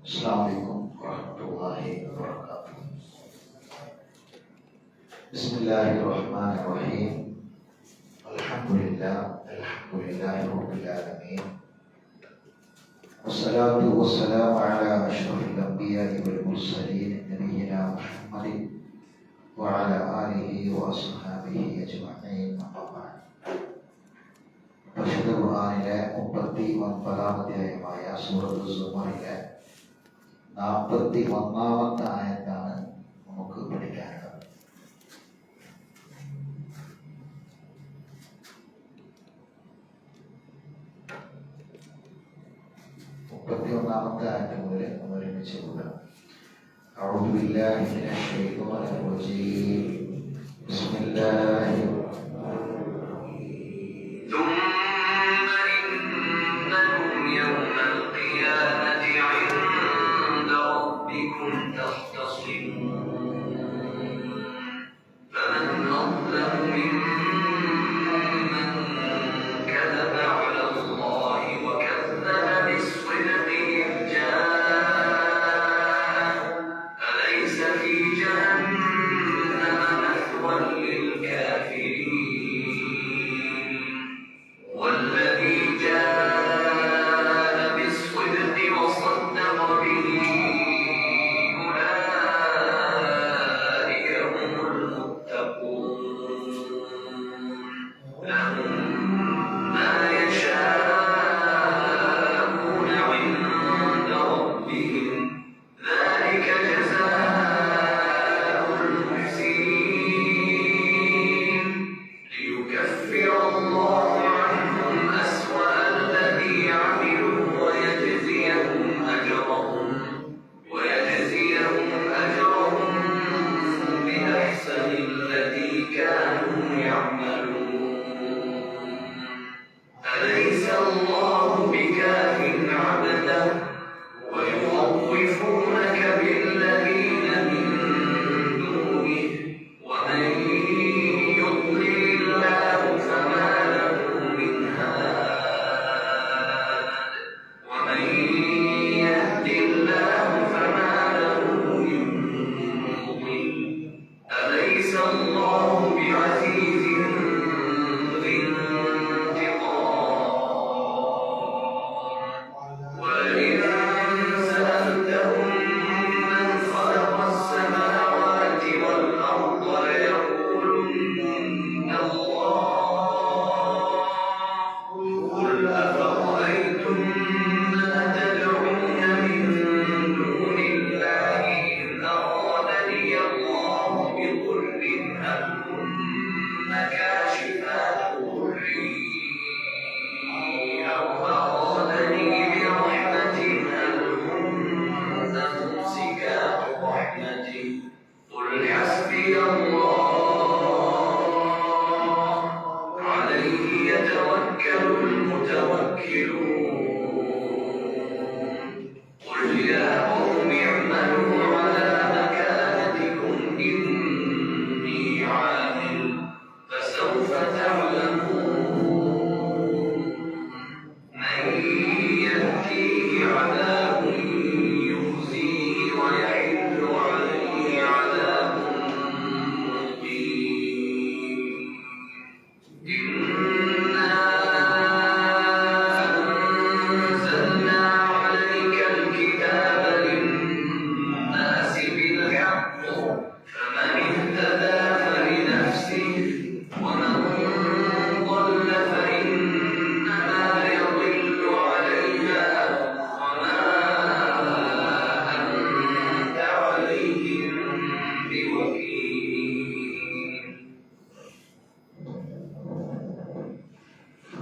Assalamualaikum warahmatullahi wabarakatuh. Bismillahirrahmanirrahim. Alhamdulillahi rabbil alamin. Wassalatu wassalamu ala asyrafil anbiya'i wal mursalin nabiyyina Muhammadin wa ala alihi wa ashabihi ajma'in. പരിശുദ്ധ ഖുർആനിലെ 39-ാമത്തെ അധ്യായമായ സൂറത്തുൽ സുമറിലെ 41-ാമത്തെ ആയത്താണ് നമുക്ക് പഠിക്കാനുള്ളത്. ാമത്തെ ആയത്ത് മുതൽ നമ്മൾ ഒരുമിച്ച് കൂടാം. അഊദു ബില്ലാഹി മിനശ് ശൈത്വാനിർ റജീം. ബിസ്മില്ലാഹിർ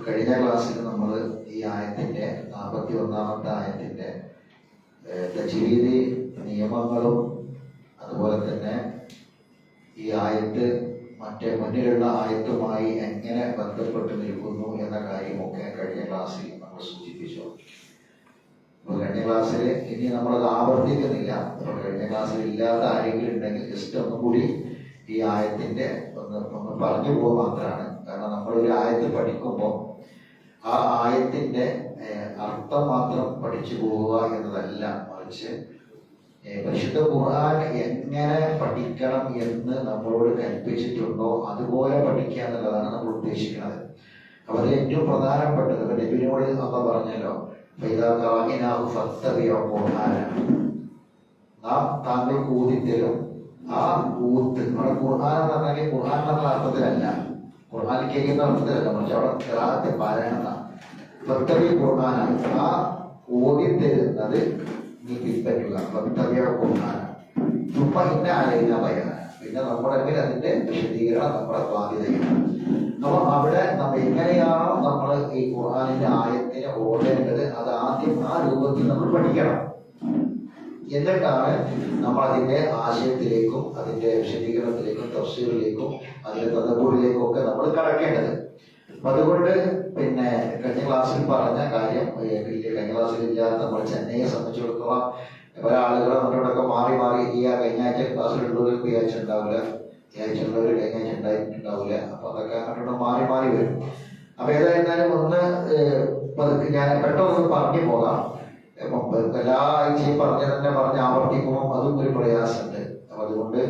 കഴിഞ്ഞ ക്ലാസ്സിൽ നമ്മൾ ഈ ആയത്തിന്റെ 41-ാമത്തെ ആയത്തിന്റെ തജ്വീദ് നിയമങ്ങളും അതുപോലെ തന്നെ ഈ ആയത്ത് മറ്റേ മുന്നിലുള്ള ആയത്തുമായി എങ്ങനെ ബന്ധപ്പെട്ട് നിൽക്കുന്നു എന്ന കാര്യമൊക്കെ കഴിഞ്ഞ ക്ലാസ്സിൽ നമ്മൾ സൂചിപ്പിച്ചു. കഴിഞ്ഞ ക്ലാസ്സിൽ ഇനി നമ്മളത് ആവർത്തിക്കുന്നില്ല. കഴിഞ്ഞ ക്ലാസ്സിൽ ഇല്ലാത്ത ആരെങ്കിലും ഉണ്ടെങ്കിൽ ജസ്റ്റ് ഒന്നും കൂടി ഈ ആയത്തിന്റെ ഒന്ന് പറഞ്ഞു പോകുക മാത്രമാണ്. കാരണം നമ്മളൊരു ആയത്ത് പഠിക്കുമ്പോൾ ആ ആയത്തിന്റെ അർത്ഥം മാത്രം പഠിച്ചു പോവുക എന്നതല്ല, മറിച്ച് പരിശുദ്ധ ഖുർആൻ എങ്ങനെ പഠിക്കണം എന്ന് നമ്മളോട് കൽപ്പിച്ചിട്ടുണ്ടോ അതുപോലെ പഠിക്കുക എന്നുള്ളതാണ് നമ്മൾ ഉദ്ദേശിക്കുന്നത്. അപ്പൊ അതിൽ ഏറ്റവും പ്രധാനപ്പെട്ടത് നബിയോട് അമ്മ പറഞ്ഞല്ലോ, നാം താങ്കൾക്ക് ഊതിത്തരും. ആ ഊത്ത് നമ്മുടെ ഖുർആൻ എന്ന് പറഞ്ഞാൽ ഖുർആൻ എന്നുള്ള അർത്ഥത്തിലല്ല, ഖുർആൻ കേൾക്കുന്ന അർത്ഥത്തിലല്ല, മറിച്ച് അവിടെ ഖിറാഅത്ത് പാരായണം ഫത്തബി ഖുർആനാണ്. ആ ഓതിത്തരുന്നത് നീ പിൻപറ്റുക. ഫത്തബിയ ഖുർആന തുമ്മ ഇന്ന അലൈന ബയാന. പിന്നെ നമ്മുടെ മേൽ അതിന്റെ വിശദീകരണം നമ്മുടെ ബാധ്യതയാണ്. അപ്പൊ അവിടെ നമ്മൾ എങ്ങനെയാണോ നമ്മൾ ഈ ഖുർആനിന്റെ ആയത്തിനെ ഓടേണ്ടത് അത് ആദ്യം ആ രൂപത്തിൽ നമ്മൾ പഠിക്കണം. എന്നിട്ടാണ് നമ്മൾ അതിന്റെ ആശയത്തിലേക്കും അതിന്റെ വിശദീകരണത്തിലേക്കും തഫ്സീറിലേക്കും അതിന്റെ തദബ്ബൂറിലേക്കും ഒക്കെ നമ്മൾ കടക്കേണ്ടത്. അപ്പൊ അതുകൊണ്ട് പിന്നെ കഴിഞ്ഞ ക്ലാസ്സിൽ പറഞ്ഞ കാര്യം കഴിഞ്ഞ ക്ലാസ്സിൽ ഇല്ലാത്ത നമ്മൾ ചെന്നൈയെ സംബന്ധിച്ചിടത്തോളം പല ആളുകൾ അവരോടൊക്കെ മാറി മാറി ഈ കഴിഞ്ഞ ആഴ്ച ക്ലാസ്സിലുള്ളവർക്ക് ഈ ആഴ്ച ഉണ്ടാവില്ല, ഈ ആഴ്ച ഉള്ളവർ കഴിഞ്ഞ ആഴ്ച ഉണ്ടായിട്ടുണ്ടാവില്ല. അപ്പൊ അതൊക്കെ അങ്ങോട്ട് മാറി മാറി വരും. അപ്പൊ ഏതായിരുന്നാലും ഒന്ന് ഞാൻ പെട്ടെന്ന് പറഞ്ഞു പോകാം. എല്ലാ ആഴ്ചയും പറഞ്ഞ് ആവർത്തിക്കുമ്പോൾ അതും ഒരു പ്രയാസമുണ്ട്. അപ്പൊ അതുകൊണ്ട്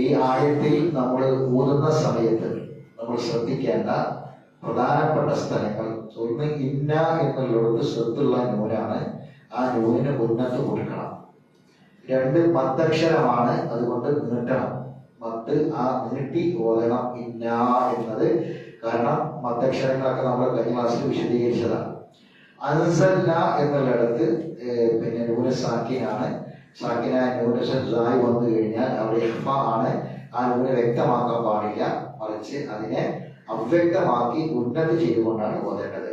ഈ ആയത്തിൽ നമ്മൾ ഊതുന്ന സമയത്ത് നമ്മൾ ശ്രദ്ധിക്കേണ്ട പ്രധാനപ്പെട്ട സ്ഥലങ്ങൾ, ഒന്ന് ഇന്ന എന്നുള്ളത് ശ്രദ്ധുള്ള നൂനാണ്, ആ നൂനിന് ഉന്നത്ത് കൊടുക്കണം. രണ്ട് മദ്ദക്ഷരമാണ്, അതുകൊണ്ട് നീട്ടണം. മദ് ആ നീട്ടി ഓതണം ഇന്ന എന്നത്. കാരണം മദ്ദക്ഷരങ്ങളൊക്കെ നമ്മൾ കഴിഞ്ഞ ക്ലാസ്സിൽ വിശദീകരിച്ചതാണ്. അൻസൽന എന്നുള്ളിടത്ത് പിന്നെ നൂന് സാക്കിനാണ്. സാക്കിനായ നൂന് സായി വന്നു കഴിഞ്ഞാൽ അവിടെ ഇഫ ആണ്. ആ നൂന് വ്യക്തമാക്കാൻ പാടില്ല, മറിച്ച് അതിനെ അവ്യക്തമാക്കി ഉന്നതി ചെയ്തുകൊണ്ടാണ് ഓതേണ്ടത്.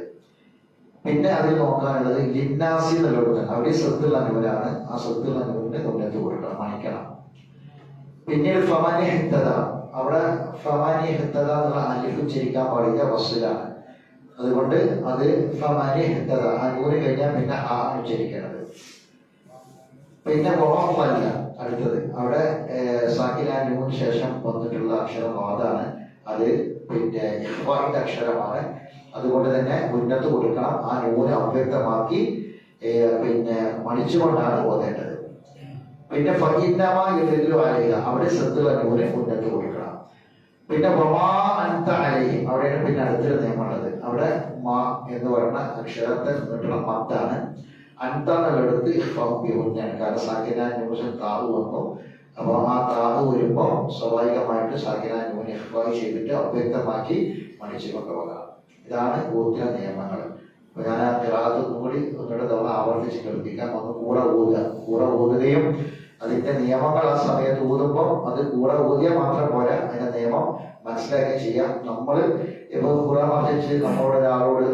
പിന്നെ അതിൽ നോക്കാനുള്ളത് ലിന്നാസി എന്നുള്ളത് അവിടെ ശ്രദ്ധുള്ള നൂലാണ്. ആ ശ്രദ്ധുള്ള നൂലിന് ഉന്നതി കൊടുക്കണം, മണിക്കണം. പിന്നീട് ഫമാനി ഹിത്തത, അവിടെ ഫമാനി ഹിത്തത എന്നുള്ള അലിഫ് ഉച്ചരിക്കാൻ പാടില്ല, വസ്സുലാണ്. അതുകൊണ്ട് അത് ഫമാനി ഹിത്തത, ആ നൂന് കഴിഞ്ഞാൽ പിന്നെ ആ ഉച്ചരിക്കേണ്ടത്. പിന്നെ വഹമല്ല അടുത്തത്, അവിടെ സാക്കിന നൂന് ശേഷം വന്നിട്ടുള്ള അക്ഷരം വാദാണ്. അത് പിന്നെ ഇഫ്വാന്റെ അക്ഷരമാണ്. അതുകൊണ്ട് തന്നെ ഉന്നത്ത് കൊടുക്കണം. ആ നൂന് അവ്യക്തമാക്കി പിന്നെ മണിച്ചുകൊണ്ടാണ് ഓതേണ്ടത്. പിന്നെ ഫഇന്നമ യദല്ലു അലൈഹ, അവിടെ ശ്രദ്ധുള്ള നൂന് ഉന്നത്ത് കൊടുക്കണം. പിന്നെ വമാ അൻത അലൈഹി, അവിടെയാണ് പിന്നെ അടുത്തൊരു നിയമമുള്ളത്. അവിടെ മാ എന്ന് പറയുന്ന അക്ഷരത്തെ നിന്നിട്ടുള്ള മത്താണ്. അൻത എന്നുള്ളടുത്ത് ഇഫ്വാണ്. കാരണം സാക്കിന നൂന് താവ് വന്നു. അപ്പൊ ആ താവ് വരുമ്പോ സ്വാഭാവികമായിട്ട് സാക്കിന നൂന് ഇഫ്വാ ചെയ്തിട്ട് അവ്യക്തമാക്കി മണിച്ചു കൊണ്ടുപോകാം. ഇതാണ് ഊത്തിലെ നിയമങ്ങൾ. അപ്പൊ ഞാൻ ആ ഖിറാഅത്ത് കൂടി ഒന്നുകൂടെ തവണ ആവർത്തിച്ച് കേൾപ്പിക്കാം. ഒന്ന് കൂടെ ഊതുകയും അതിന്റെ നിയമങ്ങൾ ആ സമയത്ത് ഊതുമ്പോൾ അത് കൂടെ ഊതിയാൽ മാത്രം പോരാ, അതിന്റെ നിയമം മനസ്സിലാക്കി ചെയ്യാം. നമ്മൾ ഇപ്പൊ ഖുർആൻ വായിച്ച് നമ്മളോട് ഒരാളോട്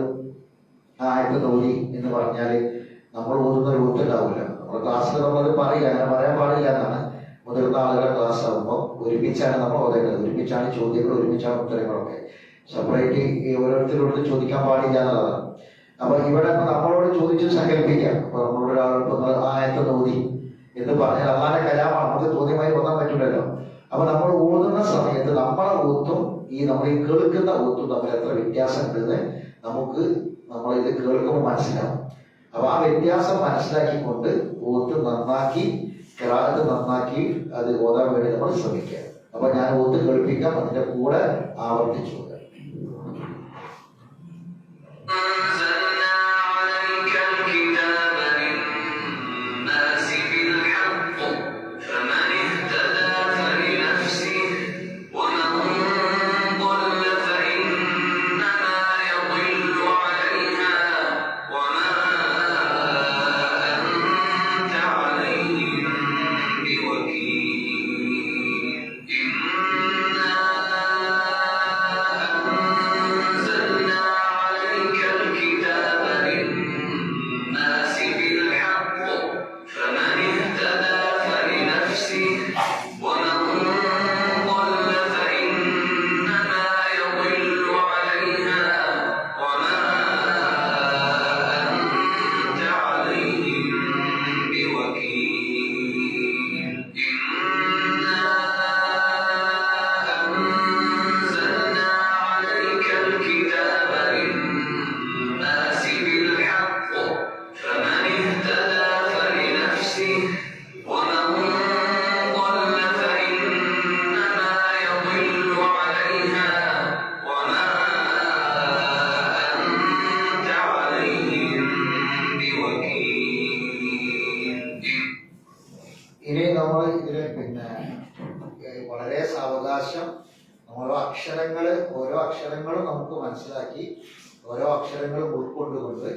ആയത്ത് ഓതി എന്ന് പറഞ്ഞാല് നമ്മൾ ഊതുന്ന ഒരു ഊത്തുണ്ടാവില്ല. നമ്മുടെ ക്ലാസ്സിൽ നമ്മളത് പറയില്ല, അങ്ങനെ പറയാൻ പാടില്ല എന്നാണ്. മുതിർന്ന ആളുകളുടെ ക്ലാസ് ആകുമ്പോൾ ഒരുമിച്ചാണ് നമ്മൾ ഓതേണ്ടത്. ഒരുമിച്ചാണ് ചോദ്യങ്ങൾ, ഒരുമിച്ചാണ് ഉത്തരങ്ങളൊക്കെ. സെപ്പറേറ്റ് ഓരോരുത്തരോട് ചോദിക്കാൻ പാടില്ല എന്നുള്ളതാണ്. അപ്പൊ ഇവിടെ നമ്മളോട് ചോദിച്ച് സങ്കല്പിക്കാം. അപ്പൊ നമ്മളോട് ഒരാൾ ആയത്ത് ഓതി എന്ന് പറഞ്ഞാൽ അള്ളാന്റെ കലാമാണ്, നമുക്ക് ചോദ്യമായി ഓതാൻ പറ്റില്ലല്ലോ. അപ്പൊ നമ്മൾ ഓതുന്ന സമയത്ത് നമ്മളെ ഊത്തും ഈ നമ്മൾ ഈ കേൾക്കുന്ന ഊത്തും തമ്മിൽ എത്ര വ്യത്യാസം ഉണ്ടെന്ന് നമുക്ക് നമ്മളിത് കേൾക്കുമ്പോൾ മനസ്സിലാവും. അപ്പൊ ആ വ്യത്യാസം മനസ്സിലാക്കിക്കൊണ്ട് ഊത്ത് നന്നാക്കി ഖിറാഅത്ത് നന്നാക്കി അത് ഓതാൻ വേണ്ടി നമ്മൾ ശ്രമിക്കുക. അപ്പൊ ഞാൻ ഊത്ത് കേൾപ്പിക്കാം, അതിന്റെ കൂടെ ആവർത്തിച്ചു. അക്ഷരങ്ങളും നമുക്ക് മനസ്സിലാക്കി ഓരോ അക്ഷരങ്ങളും ഉൾക്കൊണ്ടുകൊണ്ട്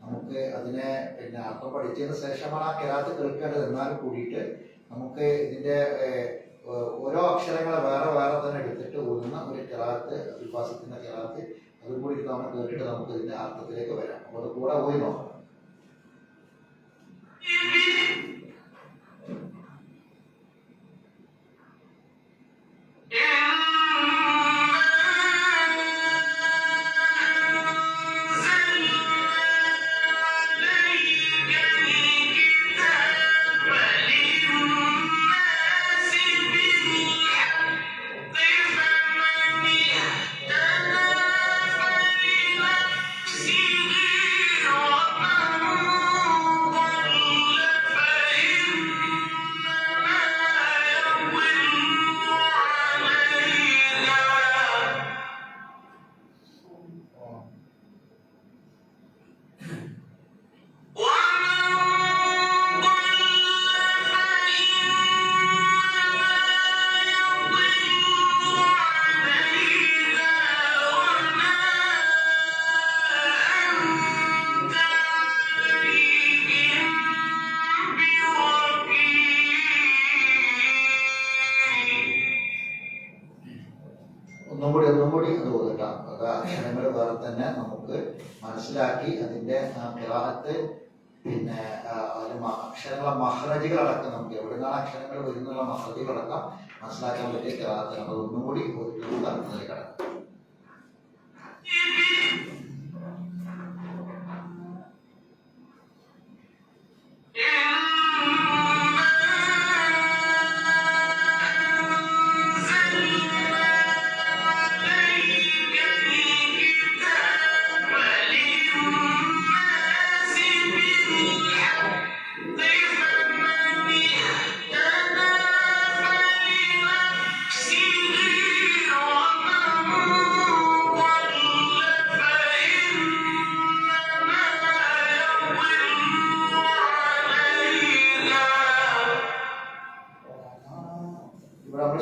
നമുക്ക് അതിനെ പിന്നെ അർത്ഥം പഠിച്ചതിന് ശേഷമാണ് ആ കിറാത്ത് കേൾക്കേണ്ടത്. എന്നാൽ കൂടിയിട്ട് നമുക്ക് ഇതിന്റെ ഓരോ അക്ഷരങ്ങളെ വേറെ വേറെ തന്നെ എടുത്തിട്ട് ഊന്നുന്ന ഒരു കിറാത്ത്, വിശ്വാസത്തിന്റെ കിറാത്ത്, അതും കൂടി നമ്മൾ കേട്ടിട്ട് നമുക്ക് ഇതിന്റെ അർത്ഥത്തിലേക്ക് വരാം. അപ്പോൾ അത് കൂടെ പോയി നോക്കാം. ഒന്നും കൂടി അത് ഓതട്ടാം. അത് അക്ഷരങ്ങൾ വേറെ തന്നെ നമുക്ക് മനസ്സിലാക്കി അതിന്റെ ഖിറാഅത്ത്, പിന്നെ അക്ഷരങ്ങളെ മഹ്റജുകളടക്കം നമുക്ക് എവിടെ നിന്നാണ് അക്ഷരങ്ങൾ വരുന്നുള്ള മഹ്റജുകളടക്കം മനസ്സിലാക്കാൻ പറ്റിയ ഖിറാഅത്ത്. അത് ഒന്നും കൂടി ഒരു അർത്ഥത്തിലേക്ക് കടക്കാം.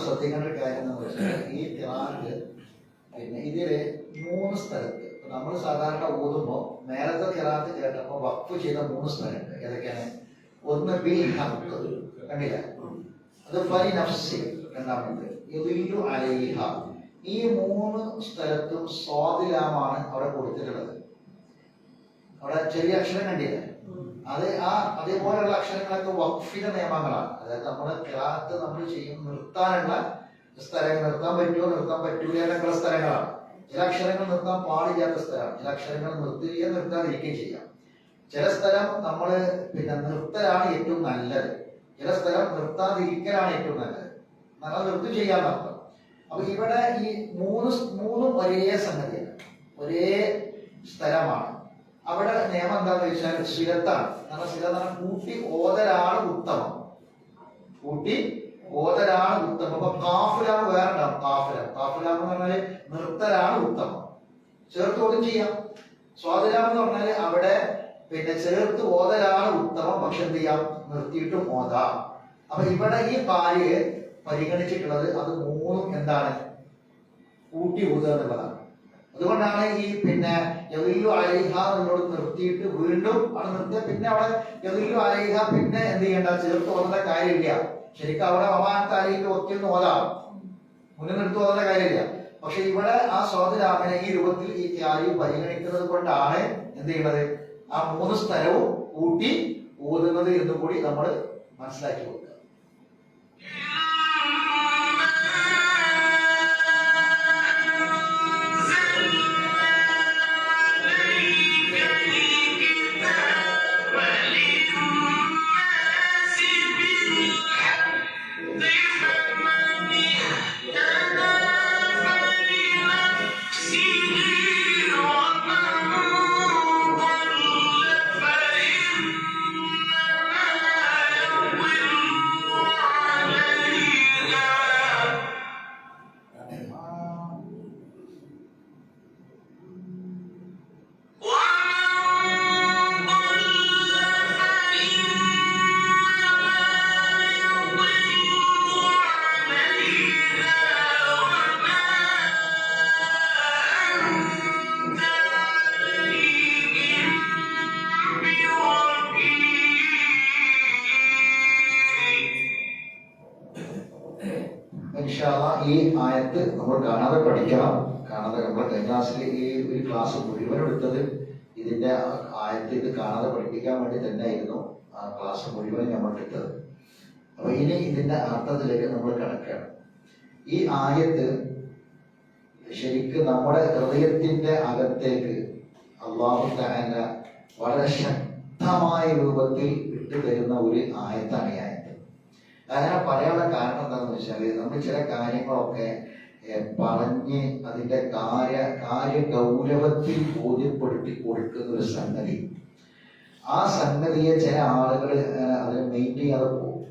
ശ്രദ്ധിക്കേണ്ട ഒരു കാര്യം എന്ന് വെച്ചാൽ ഈ ഖിറാഅത്ത് പിന്നെ ഇതില് 3 സ്ഥലത്ത് നമ്മൾ സാധാരണ ഓതുമ്പോൾ നേരത്തെ ഖിറാഅത്ത് കേട്ടപ്പോൾ വഖഫ് ചെയ്ത 3 സ്ഥലമുണ്ട്. ഏതൊക്കെയാണ്? ഒന്ന് ബിൽ ഹഖ്, കണ്ടില്ല? അത് ഫലി നഫ്സി, രണ്ടാമത് യദില്ലു അലൈഹ. ഈ 3 സ്ഥലത്തും സ്വാദിലാമാണ് അവിടെ കൊടുത്തിട്ടുള്ളത്. അവിടെ ചെറിയ അക്ഷരം കണ്ടില്ല? അത് അതേപോലെയുള്ള അക്ഷരങ്ങളൊക്കെ വഖഫിന്റെ നിയമങ്ങളാണ്. അതായത് നമ്മുടെ ഖിറാഅത്ത് നമ്മൾ നിർത്താനുള്ള സ്ഥലങ്ങൾ, നിർത്താൻ പറ്റുമോ നിർത്താൻ പറ്റൂല എന്നൊക്കെയുള്ള സ്ഥലങ്ങളാണ്. ചില അക്ഷരങ്ങൾ നിർത്താൻ പാടില്ലാത്ത സ്ഥലമാണ്. ചില അക്ഷരങ്ങൾ നിർത്തുകയും നിർത്താതിരിക്കുകയും ചെയ്യാം. ചില സ്ഥലം നമ്മൾ പിന്നെ നിർത്തലാണ് ഏറ്റവും നല്ലത്, ചില സ്ഥലം നിർത്താതിരിക്കലാണ് ഏറ്റവും നല്ലത്. നമ്മൾ നിർത്തി ചെയ്യാൻ നടത്തും. അപ്പൊ ഇവിടെ ഈ മൂന്നും ഒരേ സംഗതിയാണ്, ഒരേ സ്ഥലമാണ്. അവിടെ നിയമം എന്താണെന്ന് വെച്ചാൽ ശിരത്താണ്. കാരണം ശിരത്താണ് കൂട്ടി ഓതലാണ് ഉത്തമം, കൂട്ടി ഓതലാണ് ഉത്തമം. അപ്പൊ കാഫിലാമ് വേറെ ഉണ്ടാവും. കാഫിലാമ് എന്ന് പറഞ്ഞാല് നിർത്തലാണ് ഉത്തമം, ചേർത്ത് ഓതും ചെയ്യാം. സ്വാദിലാമ് എന്ന് പറഞ്ഞാല് അവിടെ പിന്നെ ചേർത്ത് ഓതലാണ് ഉത്തമം, പക്ഷെ എന്ത് ചെയ്യാം, നിർത്തിയിട്ടും ഓതാം. അപ്പൊ ഇവിടെ ഈ കാര്യം പരിഗണിച്ചിട്ടുള്ളത് അത് 3 എന്താണ്, കൂട്ടി ഓതുക എന്നുള്ളതാണ്. അതുകൊണ്ടാണ് ഈ പിന്നെ യദില്ലു അലൈഹ എന്നോട് നിർത്തിയിട്ട് വീണ്ടും അവിടെ നിർത്തിയ പിന്നെ അവിടെ യദില്ലു അലൈഹ പിന്നെ എന്ത് ചെയ്യേണ്ട, ചേർത്ത് ഓതേണ്ട കാര്യമില്ല. ശരിക്കും അവിടെ അവാനത്താലേക്ക് ഒറ്റയൊന്നും ഓതാം, മുന്നിൽ നിർത്തി ഓതേണ്ട കാര്യമില്ല. പക്ഷെ ഇവിടെ ആ സ്വാദിലാമനെ ഈ രൂപത്തിൽ ഈ കാര്യം പരിഗണിക്കുന്നത് കൊണ്ടാണ് എന്ത് ചെയ്യുന്നത്, ആ 3 സ്ഥലവും കൂട്ടി ഓതുന്നത് എന്ന് കൂടി നമ്മൾ മനസ്സിലാക്കി കൊടുക്കുക. ഈ ആയത്ത് നമ്മൾ കാണാതെ പഠിക്കണം. കാണാതെ നമ്മൾ കഴിഞ്ഞ ക്ലാസ്സിൽ ഈ ഒരു ക്ലാസ് മുഴുവൻ എടുത്തത് ഇതിന്റെ ആയത്ത് ഇത് കാണാതെ പഠിപ്പിക്കാൻ വേണ്ടി തന്നെയായിരുന്നു ആ ക്ലാസ് മുഴുവൻ നമ്മൾ എടുത്തത്. അപ്പൊ ഇനി ഇതിന്റെ അർത്ഥത്തിലേക്ക് നമ്മൾ കിടക്കുകയാണ്. ഈ ആയത്ത് ശരിക്കും നമ്മുടെ ഹൃദയത്തിന്റെ അകത്തേക്ക് അല്ലാഹു തആല വളരെ ശക്തമായ രൂപത്തിൽ വിട്ടുതരുന്ന ഒരു ആയത്താണ് ഈ ആയത്ത്. അങ്ങനെ പറയാനുള്ള കാരണം എന്താണെന്ന് വെച്ചാല് നമ്മൾ ചില കാര്യങ്ങളൊക്കെ പറഞ്ഞ് അതിന്റെ കാര്യഗൗരവത്തിൽ ബോധ്യപ്പെടുത്തി കൊടുക്കുന്ന ഒരു സംഗതി, ആ സംഗതിയെ ചില ആളുകൾ അതിനെ മെയിൻറ്റെയിൻ ചെയ്യാതെ പോകും.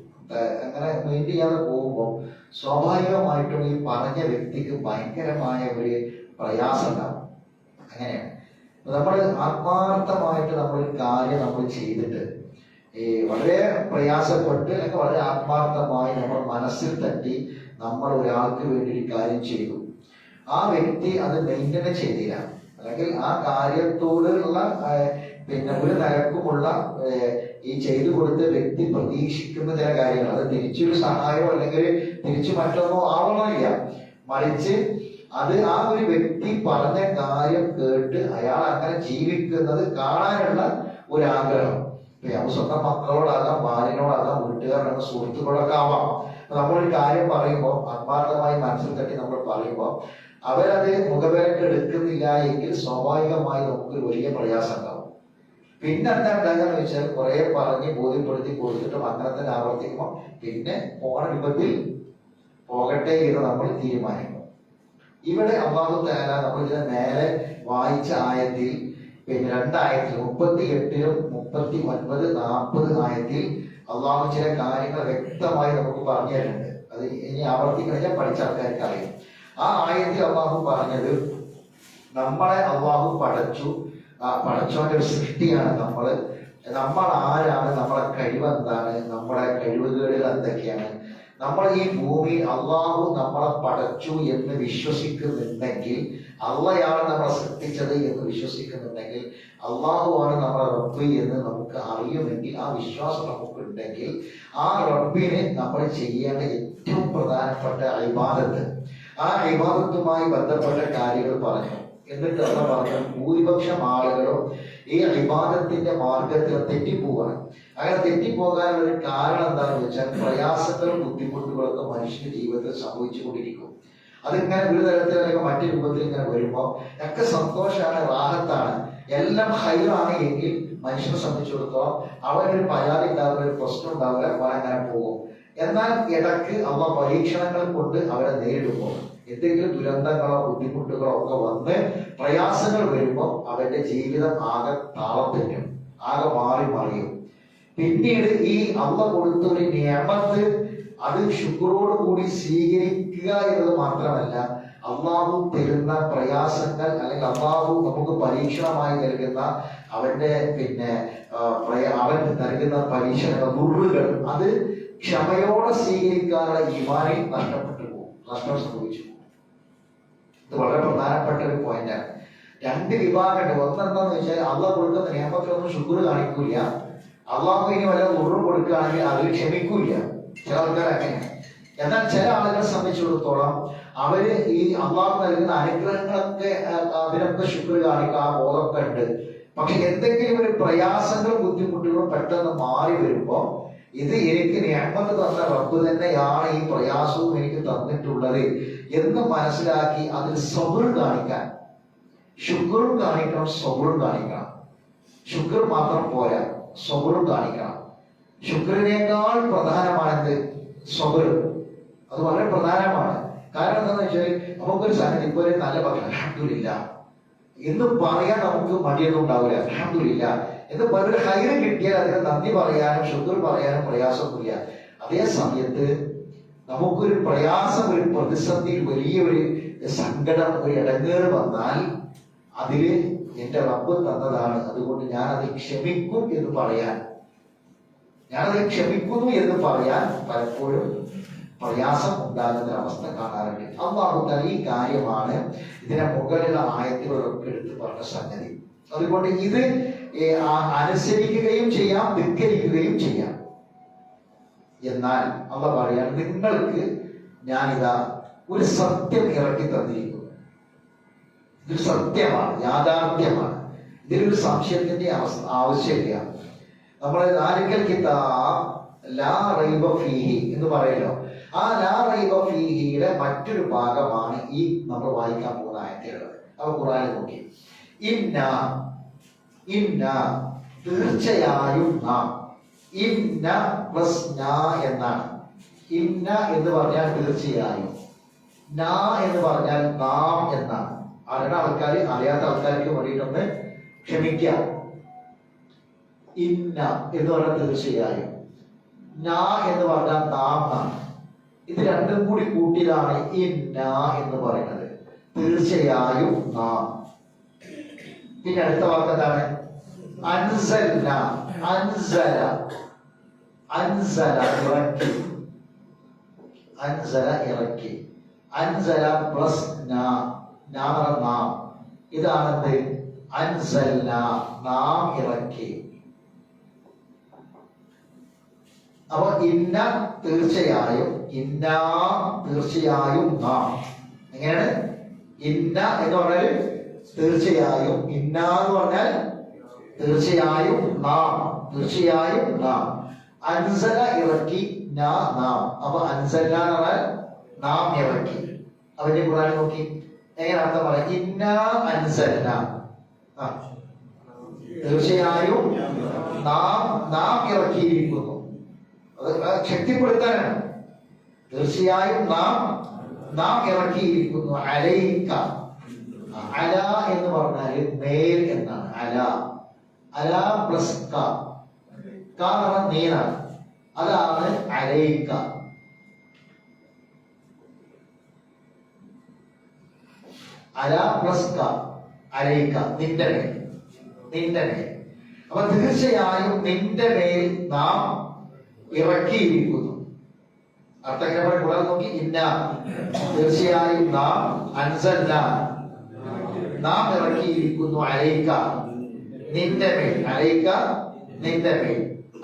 അങ്ങനെ മെയിൻറ്റെയിൻ ചെയ്യാതെ പോകുമ്പോൾ സ്വാഭാവികമായിട്ടും ഈ പറഞ്ഞ വ്യക്തിക്ക് ഭയങ്കരമായ ഒരു പ്രയാസം ഉണ്ടാവും. അങ്ങനെയാണ് നമ്മൾ ആത്മാർത്ഥമായിട്ട് നമ്മളൊരു കാര്യം നമ്മൾ ചെയ്തിട്ട് വളരെ പ്രയാസപ്പെട്ട് അല്ലെങ്കിൽ വളരെ ആത്മാർത്ഥമായി നമ്മൾ മനസ്സിൽ തട്ടി നമ്മൾ ഒരാൾക്ക് വേണ്ടി ഒരു കാര്യം ചെയ്തു, ആ വ്യക്തി അത് മെയിൻറ്റെയിൻ ചെയ്തില്ല, അല്ലെങ്കിൽ ആ കാര്യത്തോടുള്ള പിന്നെ ഒരു നിരക്കുമുള്ള ഈ ചെയ്തു കൊടുത്ത വ്യക്തി പ്രതീക്ഷിക്കുന്ന ചില കാര്യങ്ങൾ, അത് തിരിച്ചൊരു സഹായമോ അല്ലെങ്കിൽ തിരിച്ചു മറ്റൊന്നോ ആവണമില്ല, മറിച്ച് അത് ആ ഒരു വ്യക്തി പറഞ്ഞ കാര്യം കേട്ട് അയാൾ അങ്ങനെ ജീവിക്കുന്നത് കാണാനുള്ള ഒരു ആഗ്രഹം. അപ്പൊ സ്വന്തം മക്കളോടാകാം, ഭാര്യനോടാകാം, വീട്ടുകാരാകാം, സുഹൃത്തുക്കളൊക്കെ ആവാം. നമ്മളൊരു കാര്യം പറയുമ്പോൾ ആത്മാർത്ഥമായി മനസ്സിൽ തട്ടി നമ്മൾ പറയുമ്പോൾ അവരത് മുഖവിലക്ക് എടുക്കുന്നില്ല എങ്കിൽ സ്വാഭാവികമായി നമുക്ക് വലിയ പ്രയാസം ഉണ്ടാവും. പിന്നെ എന്താ ഉണ്ടാകാന്ന് വെച്ചാൽ കുറെ പറഞ്ഞ് ബോധ്യപ്പെടുത്തി കൊടുത്തിട്ടും അങ്ങനെ തന്നെ ആവർത്തിക്കുമ്പോൾ പിന്നെ പോണ രൂപത്തിൽ പോകട്ടെ എന്ന് നമ്മൾ തീരുമാനിക്കും. ഇവിടെ അല്ലാഹു തആല നമ്മൾ ഇതിന് നേരെ വായിച്ച ആയത്തിൽ പിന്നെ 2 ആയത്തിൽ 38, 39, 40 ആയത്തിൽ അള്ളാഹു ചില കാര്യങ്ങൾ വ്യക്തമായി നമുക്ക് പറഞ്ഞു തരുന്നുണ്ട്. അത് ഇനി ആവർത്തിക്കഴിഞ്ഞാൽ പഠിച്ച ആൾക്കാർക്ക് അറിയാം. ആ ആയത്തിൽ അള്ളാഹു പറഞ്ഞത് നമ്മളെ അള്ളാഹു പടച്ചു, പടച്ചവന്റെ ഒരു സൃഷ്ടിയാണ് നമ്മൾ ആരാണ്, നമ്മളെ കഴിവെന്താണ്, നമ്മുടെ കഴിവുകേടുകൾ എന്തൊക്കെയാണ്, നമ്മൾ ഈ ഭൂമിയിൽ അള്ളാഹു നമ്മളെ പടച്ചു എന്ന് വിശ്വസിക്കുന്നുണ്ടെങ്കിൽ, അള്ളയാണ് നമ്മളെ സൃഷ്ടിച്ചത് എന്ന് വിശ്വസിക്കുന്നുണ്ടെങ്കിൽ, അള്ളാഹുവാണ് നമ്മളെ റബ്ബ് എന്ന് നമുക്ക് അറിയുമെങ്കിൽ, ആ വിശ്വാസം നമുക്കുണ്ടെങ്കിൽ, ആ റബ്ബിന് നമ്മൾ ചെയ്യേണ്ട ഏറ്റവും പ്രധാനപ്പെട്ട ഇബാദത്ത്, ആ ഇബാദത്തുമായി ബന്ധപ്പെട്ട കാര്യങ്ങൾ പറഞ്ഞു. എന്നിട്ട് അള്ള പറഞ്ഞു ഭൂരിപക്ഷം ആളുകളും ഈ ഇബാദത്തിന്റെ മാർഗത്തിൽ തെറ്റിപ്പോവാണ്. അങ്ങനെ തെറ്റിപ്പോകാനുള്ള ഒരു കാരണം എന്താണെന്ന് വെച്ചാൽ പ്രയാസങ്ങളും ബുദ്ധിമുട്ടുകളൊക്കെ മനുഷ്യ ജീവിതത്തിൽ സംഭവിച്ചുകൊണ്ടിരിക്കും. അതിങ്ങനെ ഒരു തരത്തിൽ അല്ലെങ്കിൽ മറ്റു രൂപത്തിൽ ഇങ്ങനെ വരുമ്പോൾ ഒക്കെ സന്തോഷമാണ്, റാഹത്താണ്, എല്ലാം ഹൈറാണ് എങ്കിൽ മനുഷ്യനെ സംബന്ധിച്ചിടത്തോളം അവനൊരു പരാതി ഉണ്ടാവില്ല, ഒരു പ്രശ്നം ഉണ്ടാവില്ല, അവനങ്ങനെ പോകും. എന്നാൽ ഇടയ്ക്ക് അവ പരീക്ഷണങ്ങൾ കൊണ്ട് അവരെ നേരിടുമ്പോൾ എന്തെങ്കിലും ദുരന്തങ്ങളോ ബുദ്ധിമുട്ടുകളോ ഒക്കെ വന്ന് പ്രയാസങ്ങൾ വരുമ്പോൾ അവന്റെ ജീവിതം ആകെ താളം തെറ്റും, ആകെ മാറി മറിയും. പിന്നീട് ഈ അള്ള കൊടുത്ത ഒരു നിയമത്ത് അത് ശുക്രോട് കൂടി സ്വീകരിക്കുക എന്നത് മാത്രമല്ല, അള്ളാഹു തരുന്ന പ്രയാസങ്ങൾ അല്ലെങ്കിൽ അള്ളാഹു നമുക്ക് പരീക്ഷണമായി നൽകുന്ന അവന്റെ പിന്നെ അവൻ നൽകുന്ന പരീക്ഷണങ്ങൾ ദുർറുകൾ അത് ക്ഷമയോടെ സ്വീകരിക്കാനുള്ള ഈമാനിൽ നഷ്ടപ്പെട്ടു പോകും, നഷ്ടം സംഭവിച്ചു. ഇത് വളരെ പ്രധാനപ്പെട്ട ഒരു പോയിന്റാണ്. 2 വിഭാഗമുണ്ട്. ഒന്നെന്താന്ന് വെച്ചാൽ അള്ളാഹ് കൊടുക്കുന്ന നിയമത്തിലൊന്നും ശുക്ർ കാണിക്കൂല, അള്ളാഹു ഇനി വല്ല ദുർറും കൊടുക്കുകയാണെങ്കിൽ അതിൽ ക്ഷമിക്കൂല. ചില ആൾക്കാർ അങ്ങനെയാണ്. എന്നാൽ ചില ആളുകളെ സംബന്ധിച്ചിടത്തോളം അവര് ഈ അള്ളാഹു നൽകുന്ന അനുഗ്രഹങ്ങളൊക്കെ അതിനൊക്കെ ശുക്ർ കാണിക്കുക, ആ ബോധമൊക്കെ ഉണ്ട്. പക്ഷെ എന്തെങ്കിലും ഒരു പ്രയാസങ്ങളും ബുദ്ധിമുട്ടുകളും പെട്ടെന്ന് മാറി വരുമ്പോ ഇത് എനിക്ക് നിഅമത്ത് തന്ന റബ്ബ് തന്നെയാണ് ഈ പ്രയാസവും എനിക്ക് തന്നിട്ടുള്ളത് എന്ന് മനസ്സിലാക്കി അതിൽ സബർ കാണിക്കാൻ, ശുക്റും കാണിക്കണം, സബറും കാണിക്കണം. ശുക്ർ മാത്രം പോരാ, സബറും കാണിക്കണം. ശുക്രിനേക്കാൾ പ്രധാനമാണെന്ത്? സബർ. അത് വളരെ പ്രധാനമാണ്. കാരണം എന്താണെന്ന് വെച്ചാൽ നമുക്കൊരു സംഗതി ഇപ്പൊ നല്ല ഭക്ഷണം അൽഹംദുലില്ലാ എന്ന് പറയാൻ നമുക്ക് മടിയൊന്നും ഉണ്ടാവില്ല. അൽഹംദുലില്ലാ എന്ന് ഒരു ഹൈറ് കിട്ടിയാൽ അതിന് നന്ദി പറയാനും ശുക്ർ പറയാനും പ്രയാസമൊന്നുമില്ല. അതേ സമയത്ത് നമുക്കൊരു പ്രയാസം, ഒരു പ്രതിസന്ധിയിൽ വലിയൊരു സങ്കടം, ഒരു ഇടങ്ങേറ് വന്നാൽ അതില് എന്റെ റബ്ബ് തന്നതാണ്, അതുകൊണ്ട് ഞാനത് ക്ഷമിക്കും എന്ന് പറയാൻ, ഞാനത് ക്ഷമിക്കുന്നു എന്ന് പറയാൻ പലപ്പോഴും പ്രയാസം ഉണ്ടാകുന്ന അവസ്ഥ കാണാറുണ്ട്. അല്ലാഹു തആല ഈ കാര്യമാണ് ഇതിനെ മുകളിലുള്ള ആയത്തുകളൊക്കെ എടുത്ത് പറഞ്ഞ സംഗതി. അതുകൊണ്ട് ഇത് അനുസരിക്കുകയും ചെയ്യാം, ധിക്കരിക്കുകയും ചെയ്യാം. എന്നാൽ അള്ളാഹു പറയാൻ നിങ്ങൾക്ക് ഞാനിതാ ഒരു സത്യം ഇറക്കി തന്നിരിക്കുന്നു. ഇതൊരു സത്യമാണ്, യാഥാർത്ഥ്യമാണ്. ഇതിലൊരു സംശയത്തിന്റെ ആവശ്യമില്ല. നമ്മൾ ദാലിക്കൽ കിതാബ് ലാ റൈബ ഫീഹി എന്ന് പറയല്ലോ. ആ ലാ റൈബ ഫീഹിയുടെ മറ്റൊരു ഭാഗമാണ് ഈ നമ്മൾ വായിക്കാൻ പോകുന്ന ആയത്തുകൾ. അപ്പൊ ഖുർആനിൽ നോക്കി, ഇന്ന ഇന്ന തീർച്ചയായും നാം, ഇന്ന പ്ലസ് ന എന്നാണ്. ഇന്ന എന്ന് പറഞ്ഞാൽ തീർച്ചയായും, ന എന്ന് പറഞ്ഞാൽ നാം എന്നാണ്. അറിയുന്ന ആൾക്കാർ അറിയാത്ത ആൾക്കാർക്ക് വേണ്ടിയിട്ടൊന്ന് ക്ഷമിക്കാം. ഇന്ന എന്ന് പറഞ്ഞാൽ തീർച്ചയായും, ന എന്ന് പറഞ്ഞാൽ നാം എന്നാണ്. ഇത് രണ്ടും കൂടി കൂട്ടിയതാണ് ഇന്ന എന്ന് പറയുന്നത്, തീർച്ചയായും നാം. പിന്നെ അടുത്ത വാക്ക് എന്താണ്? അൻസൽന, അൻസല, അൻസല ഇറക്കി, അൻസല ഇറക്കി, അൻസല പ്ലസ് നാം, ഇതാണെന്ത്? അൻസൽന, നാം ഇറക്കി. അപ്പൊ ഇന്ന തീർച്ചയായും, ഇന്ന തീർച്ചയായും നാം. എങ്ങനെയാണ്? ഇന്ന എന്ന് പറഞ്ഞാൽ തീർച്ചയായും, ഇന്ന എന്ന് പറഞ്ഞാൽ തീർച്ചയായും നാം, തീർച്ചയായും നാം. അൻസല ഇറക്കി, നാം. അപ്പൊ അൻസല എന്ന് പറഞ്ഞാൽ നാം ഇറക്കി. അവന്റെ ഖുർആൻ നോക്കി എങ്ങനെ അർത്ഥം പറയാം? ഇന്ന അൻസൽന, തീർച്ചയായും നാം ഇറക്കിയിരിക്കുന്നു. അത് ശക്തിപ്പെടുത്താനാണ്. തീർച്ചയായും നാം ഇറക്കിയിരിക്കുന്നു. അലൈക, അല എന്ന് പറഞ്ഞാൽ മേൽ എന്നാണ്. അല, അല പ്ലസ് ക പറഞ്ഞാൽ നീനാണ്. അതാണ് അലൈക. അല പ്ലസ് ക, അലൈക, നിന്റെ മേൽ, നിന്റെ മേൽ. അപ്പൊ തീർച്ചയായും നിന്റെ മേൽ നാം ഇറക്കിയിരിക്കുന്നു. അർത്ഥകരമായി കൂടാതെ നോക്കി, ഇന്ന തീർച്ചയായും നാം, അൻസൽന നാം ഇറക്കിയിരിക്കുന്നു, അലൈക നിന്റെ മേൽ, അലൈക നിന്റെ മേൽ.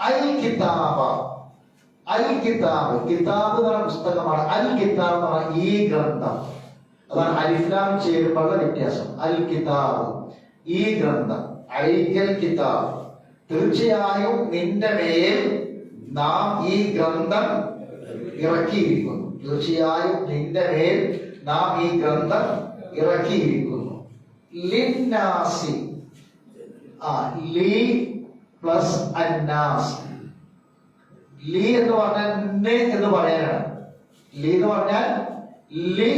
അൽ കിതാബ, അൽ കിതാബ്, കിതാബ് എന്ന് പറഞ്ഞ പുസ്തകമാണ്. അൽ കിതാബ് എന്ന് പറഞ്ഞ ഈ ഗ്രന്ഥം. അതാണ് അലിഫ്ലാം ചേരുമ്പോഴുള്ള വ്യത്യാസം. അൽ കിതാബ് ഈ ഗ്രന്ഥം, അലൈക്കൽ കിതാബ് തീർച്ചയായും നിന്റെ മേൽ നാം ഈ ഗ്രന്ഥം ഇറക്കിയിരിക്കുന്നു. തീർച്ചയായും നിന്റെ മേൽ നാം ഈ ഗ്രന്ഥം ഇറക്കിയിരിക്കുന്നു. ലിന്നാസി, ലി പ്ലസ് അന്നാസ്. ലി എന്ന് പറഞ്ഞാൽ എന്ന് പറയാനാണ്. ലി എന്ന് പറഞ്ഞാൽ ലി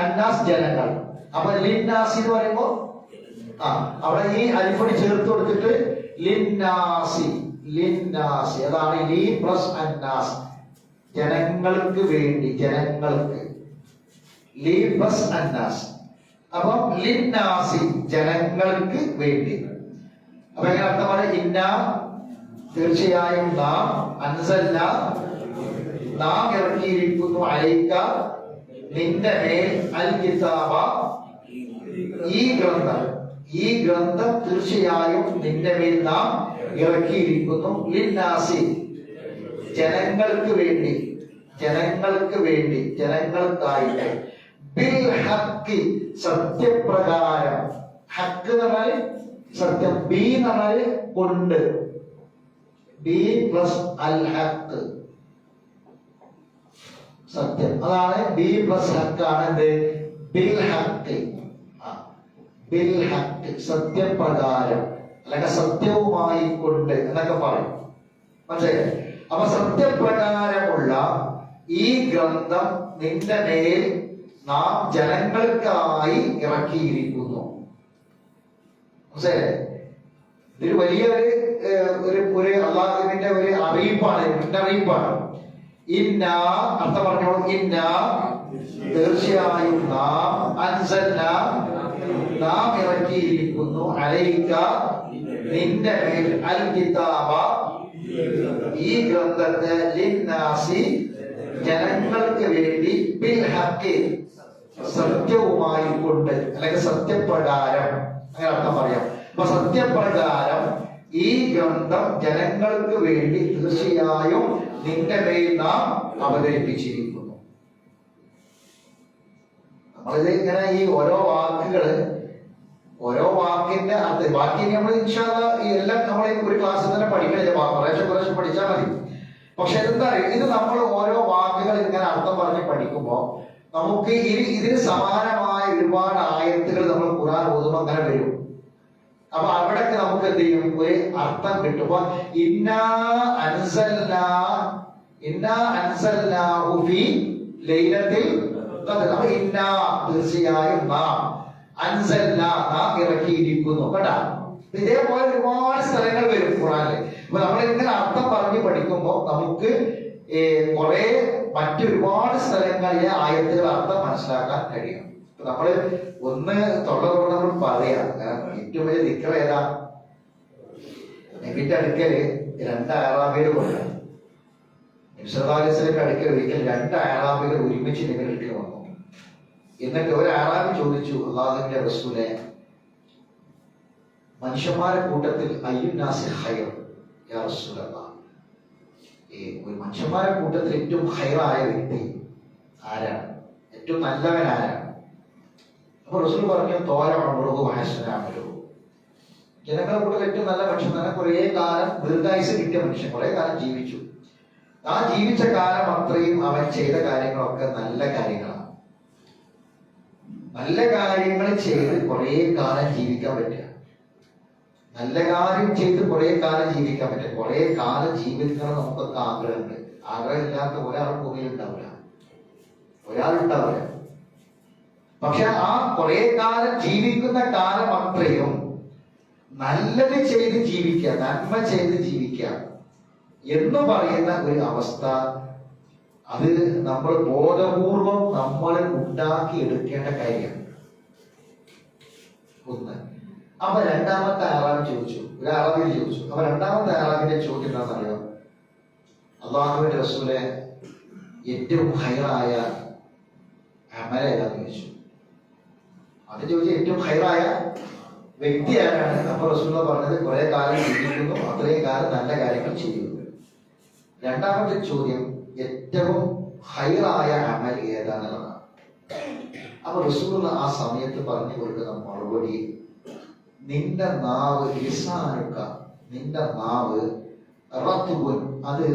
അന്നാസ് ജനങ്ങൾ. അപ്പൊ ലിന്നാസി എന്ന് പറയുമ്പോ അവിടെ ഈ അരിപ്പൊടി ചേർത്ത് കൊടുത്തിട്ട് ലിന്നാസി, ലിന്നാസി അതാണ് ലി പ്ലസ് അന്നാസ്, ജനങ്ങൾക്ക് വേണ്ടി, ജനങ്ങൾക്ക്. ലി പ്ലസ് അന്നാസ്. അപ്പം ലിന്നാസി ജനങ്ങൾക്ക് വേണ്ടി. അപ്പൊ എങ്ങനെ അർത്ഥമാണ്? ഇന്ന തീർച്ചയായും നാം, അൻസൽന നാം ഇറക്കിയിരിക്കുന്നു, അലൈക നിന്റെ മേൽ, അൽ കിതാബ ഈ ഗ്രന്ഥം, ഈ ഗ്രന്ഥം തീർച്ചയായും നിന്റെ മേൽ നാം ഇറക്കിയിരിക്കുന്നു. ലിന്നാസി ജനങ്ങൾക്ക് വേണ്ടി, ജനങ്ങൾക്ക് വേണ്ടി, ജനങ്ങൾക്കായിട്ട്. ബിൽ ഹഖ് സത്യപ്രകാരം. ഹക്ക് എന്ന് പറഞ്ഞാൽ സത്യം. ബി എന്ന് പറഞ്ഞാൽ കൊണ്ട്. ബി പ്ലസ് അൽ ഹഖ് സത്യം. അതാണ് ബി പ്ലസ് ഹക്ക് ആണ് എന്ത്? ബിൽ ഹഖ്. ബിൽ ഹഖ് സത്യപ്രകാരം, അല്ലെങ്കിൽ സത്യവുമായി കൊണ്ട് എന്നൊക്കെ പറയും. മനസ്സിലായില്ലേ? അപ്പൊ സത്യപ്രകാരമുള്ള ഈ ഗ്രന്ഥം നിന്റെ മേൽ നാം ജനങ്ങൾക്കായി ഇറക്കിയിരിക്കുന്നു. മനസ്സിലായില്ലേ? ഇതൊരു വലിയൊരു ഒരു അള്ളാഹുവിന്റെ ഒരു അറിയിപ്പാണ്, മുന്നറിയിപ്പാണ്. ഇന്ന അർത്ഥം പറഞ്ഞോളൂ. ഇന്ന തീർച്ചയായും നാം, അൻസൽന നാം ഇറക്കിയിരിക്കുന്നു, അലൈക നിന്റെ മേൽ, അൽ കിതാബ ഈ ഗ്രന്ഥത്തെ, ലിന്നാസി ജനങ്ങൾക്ക് വേണ്ടി, ബിൽ ഹഖ് സത്യവുമായി കൊണ്ട്, അല്ലെങ്കിൽ സത്യപ്രകാരം അങ്ങനെ അർത്ഥം പറയാം. അപ്പൊ സത്യപ്രകാരം ഈ ഗ്രന്ഥം ജനങ്ങൾക്ക് വേണ്ടി തീർച്ചയായും നിന്റെ മേൽ നാം അവതരിപ്പിച്ചിരിക്കുന്നു. നമ്മളിത് ഇങ്ങനെ ഈ ഓരോ വാക്കിന്റെ ബാക്കി നമ്മൾ എല്ലാം നമ്മൾ ഒരു ക്ലാസ്സിൽ തന്നെ പഠിക്കണില്ല, കുറേശ്ശെ പഠിച്ചാൽ മതി. പക്ഷെ എന്താ പറയുക, ഇത് നമ്മൾ ഓരോ വാക്കുകൾ ഇങ്ങനെ അർത്ഥം പറഞ്ഞ് പഠിക്കുമ്പോൾ നമുക്ക് ഇതിന് സമാനമായ ഒരുപാട് ആയത്തുകൾ നമ്മൾ ഖുർആൻ ഓതുമ്പോൾ അങ്ങനെ വരും. അപ്പൊ അവിടൊക്കെ നമുക്ക് എന്ത് ചെയ്യും, ഒരു അർത്ഥം കിട്ടും. അപ്പൊ ഇന്നാ അൻസൽനാഹു ഫീ ലൈലത്തിൽ ഖദ്ർ. അപ്പൊ ഇന്നാ തീർച്ചയായും നാം ഇറക്കിയിരിക്കുന്നു കേട്ടാ. ഇതേപോലെ ഒരുപാട് സ്ഥലങ്ങൾ വരും ഖുർആനിൽ. അപ്പൊ നമ്മളിങ്ങനെ അർത്ഥം പറഞ്ഞ് പഠിക്കുമ്പോൾ നമുക്ക് കുറെ മറ്റൊരുപാട് സ്ഥലങ്ങളിലെ ആയത്തുകൾ അർത്ഥം മനസ്സിലാക്കാൻ കഴിയും. നമ്മള് ഒന്ന് തൊള്ളതോടെ നമ്മൾ പറയാം. കാരണം ഏറ്റവും വലിയ ദിക്ർ ഏതാ? നബിന്റെ അടുക്കല് 2 അറാബികൾ കൊണ്ടാണ്. നബിസ്വല്ലാസ്ലമിന്റെ അടുക്കൽ ഒരിക്കൽ 2 അറാബികൾ ഒരുമിച്ച് നബിയുടെ അടുക്കൽ വന്നു. എന്നിട്ട് ഒരു അറാബി ചോദിച്ചു, അല്ലാഹുവിന്റെ റസൂലേ, മനുഷ്യന്മാരുടെ കൂട്ടത്തിൽ അയ്യുന്നാസി ഖൈർ യാ റസൂലല്ലാഹ്, ഒരു മനുഷ്യന്മാരുടെ കൂട്ടത്തിൽ ഏറ്റവും ഖൈറായ വ്യക്തി ആരാണ്? ഏറ്റവും നല്ലവൻ ആരാണ്? അപ്പൊ റസൂൽ പറഞ്ഞു, തോലമൃഗു വഹസനാമലു. ജനങ്ങളുടെ കൂട്ടത്തിൽ ഏറ്റവും നല്ല മനുഷ്യൻ തന്നെ കുറെ കാലം ദീർഘായുസ് കിട്ടിയ മനുഷ്യൻ, കുറെ കാലം ജീവിച്ചു. ആ ജീവിച്ച കാലം അത്രയും അവൻ ചെയ്ത കാര്യങ്ങളൊക്കെ നല്ല കാര്യങ്ങളാണ്. നല്ല കാര്യങ്ങൾ ചെയ്ത് കുറെ കാലം ജീവിക്കാൻ പറ്റുക, നല്ല കാര്യം ചെയ്ത് കുറെ കാലം ജീവിക്കാൻ പറ്റുക. കുറെ കാലം ജീവിക്കണം നമുക്കൊക്കെ ആഗ്രഹമുണ്ട്. ആഗ്രഹമില്ലാത്ത ഒരാൾ ഭൂമിയിൽ ഉണ്ടാവില്ല. പക്ഷെ ആ കുറെ കാലം ജീവിക്കുന്ന കാലം അത്രയും നല്ലത് ചെയ്ത് ജീവിക്കുക, നന്മ ചെയ്ത് ജീവിക്കുക എന്ന് പറയുന്ന ഒരു അവസ്ഥ, അത് നമ്മൾ ബോധപൂർവം നമ്മൾ ഉണ്ടാക്കി എടുക്കേണ്ട കാര്യമാണ്. ഒന്ന്. അപ്പൊ രണ്ടാമത്തെ അറാബി ചോദിച്ചു, ഒരു അറബിയിൽ ചോദിച്ചു. അപ്പൊ രണ്ടാമത്തെ അറാബിന്റെ ചോദ്യം എന്താണെന്നറിയോ? അല്ലാഹുവിന്റെ റസൂലെ, ഏറ്റവും ഖൈറായ അമൽ ഏതാന്ന് ചോദിച്ചു. അത് ചോദിച്ച ഏറ്റവും ഖൈറായ വ്യക്തി ആരാണ്? അപ്പൊ റസൂൽ പറഞ്ഞത് കുറെ കാലം ജീവിക്കുന്നു, അത്രയും കാലം നല്ല കാര്യങ്ങൾ ചെയ്യുന്നു. രണ്ടാമത്തെ ചോദ്യം, ഏറ്റവും ഖൈറായ അമൽ ഏതാണെന്നുള്ളതാണ്. അപ്പൊ റസൂൽ ആ സമയത്ത് പറഞ്ഞു കൊടുക്കുന്ന മറുപടി, നിന്റെ നാവ് ലിസാനുക, നിന്റെ നാവ് റത്ബുൻ, അത്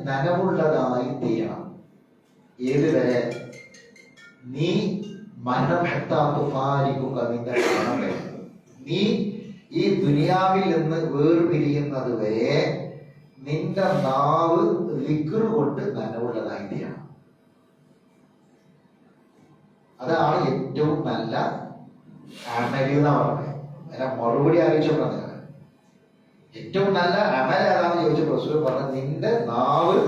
നനവുള്ളതായി തീരണം. ഏതുവരെ? നീ മരണഭക്താത്തുഫാരിക്കുക, നിന്റെ മരണം വരെ. നീ ഈ ദുനിയാവിൽ നിന്ന് വേർപിരിയുന്നത് വരെ നിന്റെ നാവ് ദിക്ർ കൊണ്ട് നനവുള്ളതായി തീരണം. അതാണ് ഏറ്റവും നല്ല അമൽ എന്ന് പറഞ്ഞത്. അതിനെ മറുപടി ആലോചിച്ചോണ്ടാണ്. ഏറ്റവും നല്ല അമൽ ഏതാണെന്ന് ചോദിച്ചപ്പോൾ റസൂൽ പറഞ്ഞു, നിന്റെ നാവ്,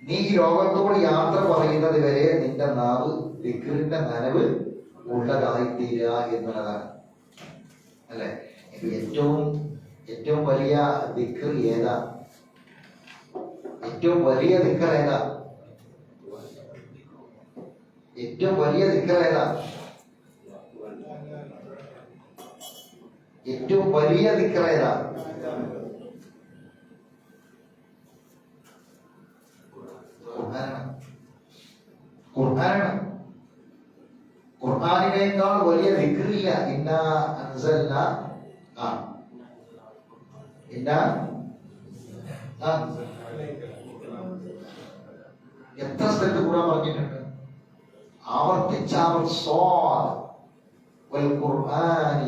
നീ ഈ ലോകത്തോട് യാത്ര പറയുന്നത് വരെ നിന്റെ നാവ് ദിക്റിന്റെ നനവ് ഉള്ളതായി തീരുക എന്നുള്ളതാണ്. അല്ലെ? ഏറ്റവും വലിയ ദിക്ർ ഏതാ? ഏറ്റവും വലിയ ദിക്ർ ഏതാ? ഏറ്റവും വലിയ ദിക്ർ ഏതാ? ഏറ്റവും വലിയ ദിക്ർ ഏതാ? ഖുർആനാണ്. ഖുർആനിനേക്കാൾ വലിയ ദിക്റില്ല. ഇന്നാ അൻസൽനാ, എത്ര സ്ഥലത്ത് ഖുർആൻ പറഞ്ഞിട്ടുണ്ട്? ആവർത്തിച്ചാവർത്തി ഖുർആൻ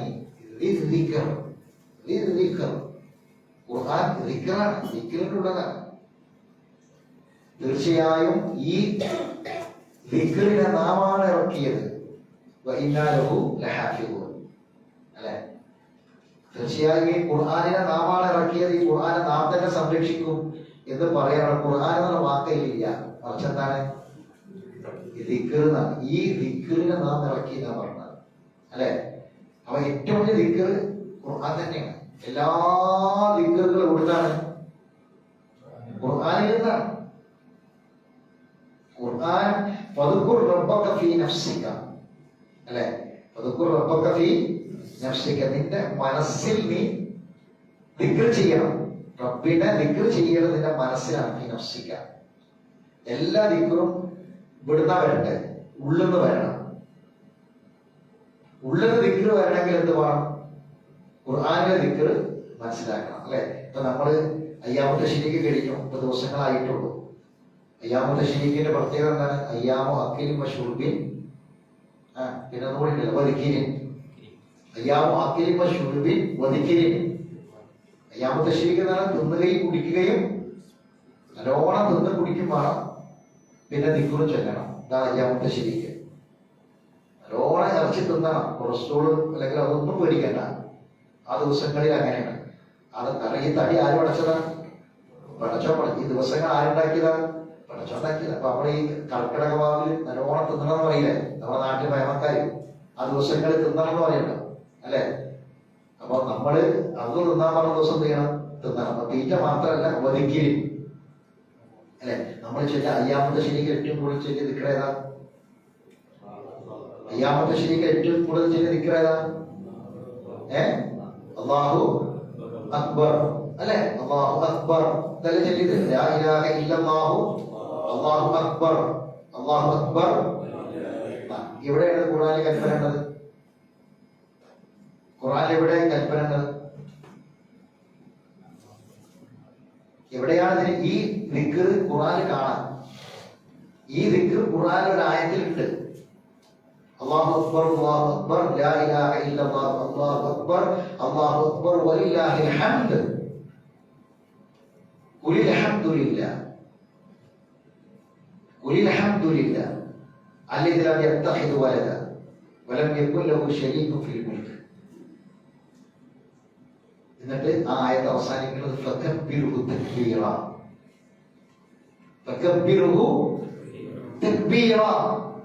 ദിക്റാണ്, ദിക്റിനുള്ളതാണ്. തീർച്ചയായും ഈ ദിക്റിനെ നാമാണ് ഇറക്കിയത്. അല്ലെ? തീർച്ചയായും ഈ ഖുർആനിനെ നാമാണ് ഇറക്കിയത്. ഈ ഖുർആനെ നാം തന്നെ സംരക്ഷിക്കും എന്ന് പറയാനുള്ള ഖുർആൻ എന്നുള്ള വാക്കയിലില്ല. മറിച്ച് എന്താണ്? ദിക്റാണ്. ഈ ദിക്റിനെ നാം ഇറക്കി എന്നാ പറഞ്ഞത്. അല്ലെ? അപ്പൊ ഏറ്റവും വലിയ ദിക്ർ ഖുർആൻ തന്നെയാണ്. എല്ലാ ദിക്റുകളും എവിടുന്നാണ്? ഖുർആനിൽ നിന്നാണ്. ഖുർആൻ ഫദ്കുർ റബ്ബക ഫീ നഫ്സിക, അല്ലെ? ഫദ്കുർ റബ്ബക ഫീ നഫ്സിക, നിന്റെ മനസ്സിൽ നീ ദിക്ർ ചെയ്യണം. റബ്ബിനെ ദിക്ർ ചെയ്യണം നിന്റെ മനസ്സിലാണ്. ഫീ നഫ്സിക, എല്ലാ ദിക്റും ഇവിടുന്ന വരട്ടെ, ഉള്ളിന്ന് വരണം. ഉള്ളൊരു ദിക്ർ വരണമെങ്കിൽ എന്ത് വേണം? ഖുർആനിലെ ദിക്ർ മനസ്സിലാക്കണം അല്ലെ? ഇപ്പൊ നമ്മള് അയ്യാമത്തെ ശരിക്ക് കഴിഞ്ഞു, 30 ദിവസങ്ങളായിട്ടുള്ളൂ. അയ്യാമത്തെ ശരിക്കിന്റെ പ്രത്യേകത എന്താണ്? അയ്യാമോ അക്കിലും ഷുർബിൻ, പിന്നെ ഒന്നുകൂടി ഉണ്ടല്ലോ വദിക്കിരിൻ. അയ്യാമോ അക്കിലും ഷുർബിൻ വദിക്കിരിൻ. അയ്യാമത്തെ ശരിക്ക് തിന്നുകയും കുടിക്കുകയും, നല്ലോണം തിന്ന് കുടിക്കും വേണം, പിന്നെ ദിക്റും ചൊല്ലണം. ഇതാണ് അയ്യാമത്തെ ശരിക്ക്. നല്ലോണം ഇറച്ചി തിന്നണം, കൊളസ്ട്രോൾ അല്ലെങ്കിൽ അതൊന്നും പേടിക്കണ്ട. ആ ദിവസങ്ങളിൽ അങ്ങനെയാണ്. അത് കാരണം ഈ തടി ആര് പടച്ചതാണ്? പടച്ചോ ഈ ദിവസങ്ങൾ ആരുണ്ടാക്കിയതാണ്? പടച്ചോ ഉണ്ടാക്കിയത്. അപ്പൊ നമ്മൾ ഈ കർക്കിടക വാവിൽ നല്ലോണം തിന്നണം എന്ന് പറയില്ലേ നമ്മുടെ നാട്ടിൽ ഭയമക്കാര്? ആ ദിവസങ്ങളിൽ തിന്നണം എന്ന് പറയണ്ട അല്ലെ? അപ്പൊ നമ്മള് അത് തിന്നാൻ പറഞ്ഞ ദിവസം എന്ത് ചെയ്യണം? തിന്നണം. അപ്പൊ തീറ്റ മാത്രമല്ല, ഒതുക്കിരി അല്ലെ? നമ്മൾ ചൊല്ലിയ അയ്യാമത്തെ ശരിക്ക് ഏറ്റവും കൂടുതൽ ചൊല്ലിയ ദിക്ർ ഏതാ? അയ്യാമത്തെ ശരിക്ക് ഏറ്റവും കൂടുതൽ ചൊല്ലിയ ദിക്ർ ഏതാ? അല്ലാഹു അക്ബർ അല്ലെ? അല്ലാഹു അക്ബർ ഇതല്ലേ ചൊല്ലിയത്? ലാ ഇലാഹ ഇല്ലല്ലാഹു അല്ലാഹു അക്ബർ, അല്ലാഹു അക്ബർ. എവിടെയാണ് ഖുർആനിൽ കൽപ്പന ഉള്ളത്? ഖുർആനിൽ എവിടെ കൽപ്പന ഉള്ളത്? എവിടെയാണ് ഈ ദിക്ർ ഖുർആനിൽ കാണാൻ? ഈ ദിക്ർ ഖുർആനിൽ ഒരു ആയത്തിലുണ്ട്. അല്ലാഹു അക്ബർ, അല്ലാഹു അക്ബർ, ലാ ഇലാഹ ഇല്ലല്ലാഹു അല്ലാഹു അക്ബർ, അല്ലാഹു അക്ബർ വലില്ലാഹിൽ ഹംദ്, ഖുലിൽ ഹംദുലില്ലാഹ്, ഖുലിൽ ഹംദുലില്ലാഹ് അല്ലദീ ലം യത്തഖിദ് വലദ വലം യകുൻ ലഹു ശരീകുൻ ഫിൽ മുൽക്ക്. എന്നിട്ട് ആ ആയത്ത് അവസാനിക്കുന്നത് ഫകബ്ബിർഹു തക്ബീറ, ഫകബ്ബിർഹു തക്ബീറ,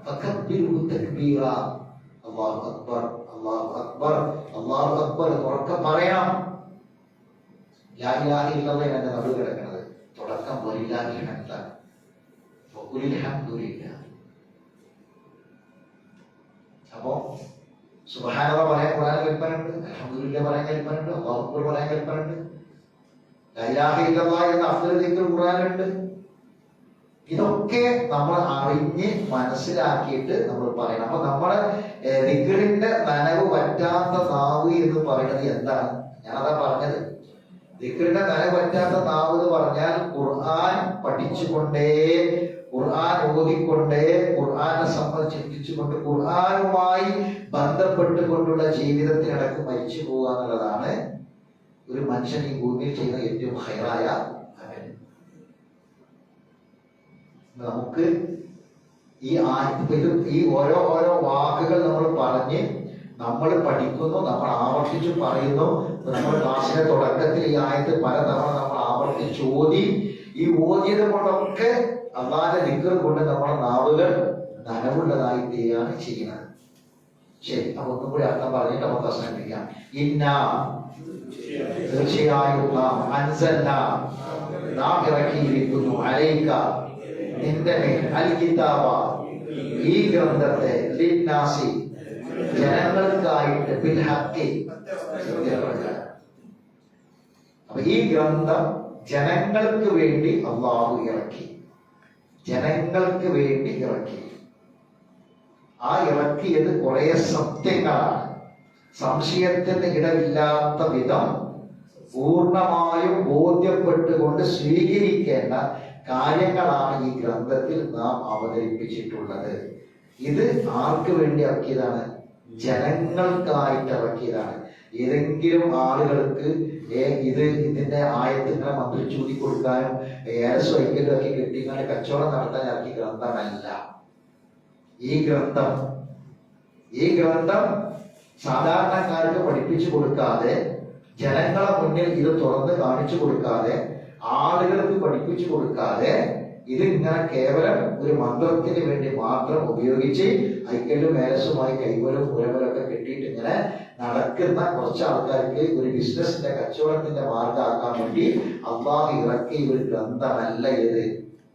ഫകബ്ബിർഹു തക്ബീറ. അല്ലാഹു അക്ബർ, അല്ലാഹു അക്ബർ, അല്ലാഹു അക്ബർ ഉറക്കെ പറയണം. ലാ ഇലാഹ ഇല്ലല്ലാഹ് എന്ന നബി കിടക്കുന്നത് തുടക്കം വലില്ലാഹിൽ ഹംദ്, വഖുലിൽ ഹംദുലില്ലാഹ്. അപ്പോ സുബ്ഹാനല്ലാഹ് പറയാൻ ഖുർആനിൽ കൽപ്പനയുണ്ട്, അൽഹംദുലില്ലാഹ് പറയാൻ കൽപ്പനയുണ്ട്, അല്ലാഹു അക്ബർ പറയാൻ കൽപ്പനയുണ്ട്, ലാ ഇലാഹ ഇല്ലല്ലാഹ് എന്ന അഫ്ദൽ ദിക്ർ ഖുർആനിലുണ്ട്. ഇതൊക്കെ നമ്മൾ അറിഞ്ഞ് മനസ്സിലാക്കിയിട്ട് നമ്മൾ പറയണം. അപ്പൊ നമ്മുടെ ദിക്റിന്റെ നനവ് പറ്റാത്ത നാവ് എന്ന് പറയുന്നത് എന്താണ്? ഞാനതാ പറഞ്ഞത്. ദിക്റിന്റെ നനവ് പറ്റാത്ത നാവ് എന്ന് പറഞ്ഞാൽ ഖുർആൻ പഠിച്ചുകൊണ്ടേ, ഖുർആൻ ഓതിക്കൊണ്ടേ, ഖുർആനെ സംബന്ധിച്ച് ചിന്തിച്ചുകൊണ്ട്, ഖുർആനുമായി ബന്ധപ്പെട്ടുകൊണ്ടുള്ള ജീവിതത്തിനടക്ക് മരിച്ചു പോകുക എന്നുള്ളതാണ് ഒരു മനുഷ്യൻ ഈ ഭൂമിയിൽ ചെയ്യുന്ന ഏറ്റവും ഹൈറായ അമൽ. നമുക്ക് ഈ ഓരോ വാക്കുകൾ നമ്മൾ പറഞ്ഞ് നമ്മൾ പഠിക്കുന്നു, നമ്മൾ ആവർത്തിച്ചു പറയുന്നു. നമ്മൾ ക്ലാസ്സിന്റെ തുടക്കത്തിൽ ഈ ആയത്ത് പലതവണ നമ്മൾ ആവർത്തിച്ച് ഓതി. ഈ ഓതിയത് കൊണ്ടൊക്കെ അല്ലാഹുവിന്റെ ദിക്ർ കൊണ്ട് നമ്മുടെ നാവുകൾ നനവുള്ളതായി തീരുകയാണ് ചെയ്യുന്നത്. ശരി, അപ്പൊ ഒന്നും കൂടി അർത്ഥം പറഞ്ഞിട്ട് നമുക്ക് അവസാനിപ്പിക്കാം. തീർച്ചയായും നാം ഇറക്കിയിരിക്കുന്നു അലൈക നിന്റെ മേൽ അൽ കിതാബ ഈ ഗ്രന്ഥത്തെ ലിന്നാസി ജനങ്ങൾക്കായിട്ട് ബിൽ ഹഖി. അപ്പൊ ഈ ഗ്രന്ഥം ജനങ്ങൾക്ക് വേണ്ടി അല്ലാഹു ഇറക്കി, ജനങ്ങൾക്ക് വേണ്ടി ഇറക്കി. ആ ഇറക്കിയത് കുറെ സത്യങ്ങളാണ്, സംശയത്തിന് ഇടമില്ലാത്ത വിധം പൂർണ്ണമായും ബോധ്യപ്പെട്ടുകൊണ്ട് സ്വീകരിക്കേണ്ട കാര്യങ്ങളാണ് ഈ ഗ്രന്ഥത്തിൽ നാം അവതരിപ്പിച്ചിട്ടുള്ളത്. ഇത് ആർക്ക് വേണ്ടി ഇറക്കിയതാണ്? ജനങ്ങൾക്കായിട്ട് ഇറക്കിയതാണ്. ഏതെങ്കിലും ആളുകൾക്ക് ഇതിന്റെ ആയത്തിനെ മന്ത്രിച്ചൂതി കൊടുക്കാനും സ്വൈക്കലും ഒക്കെ കെട്ടിക്കാനും കച്ചവടം നടത്താൻ ഇറക്കിയ ഗ്രന്ഥമല്ല ഈ ഗ്രന്ഥം. സാധാരണക്കാർക്ക് പഠിപ്പിച്ചു കൊടുക്കാതെ, ജനങ്ങളെ മുന്നിൽ ഇത് തുറന്ന് കാണിച്ചു കൊടുക്കാതെ, ആളുകൾക്ക് പഠിപ്പിച്ചു കൊടുക്കാതെ, ഇത് ഇങ്ങനെ കേവലം ഒരു മന്ത്രത്തിന് വേണ്ടി മാത്രം ഉപയോഗിച്ച് ഐക്യലും മേലസുമായി കൈവലും പുരവലൊക്കെ കെട്ടിയിട്ട് ഇങ്ങനെ നടക്കുന്ന കുറച്ച് ആൾക്കാർക്ക് ഒരു ബിസിനസിന്റെ കച്ചവടത്തിന്റെ മാർഗമാക്കാൻ വേണ്ടി അല്ലാഹു ഇറക്കിയ ഒരു ഗ്രന്ഥമല്ല ഇത്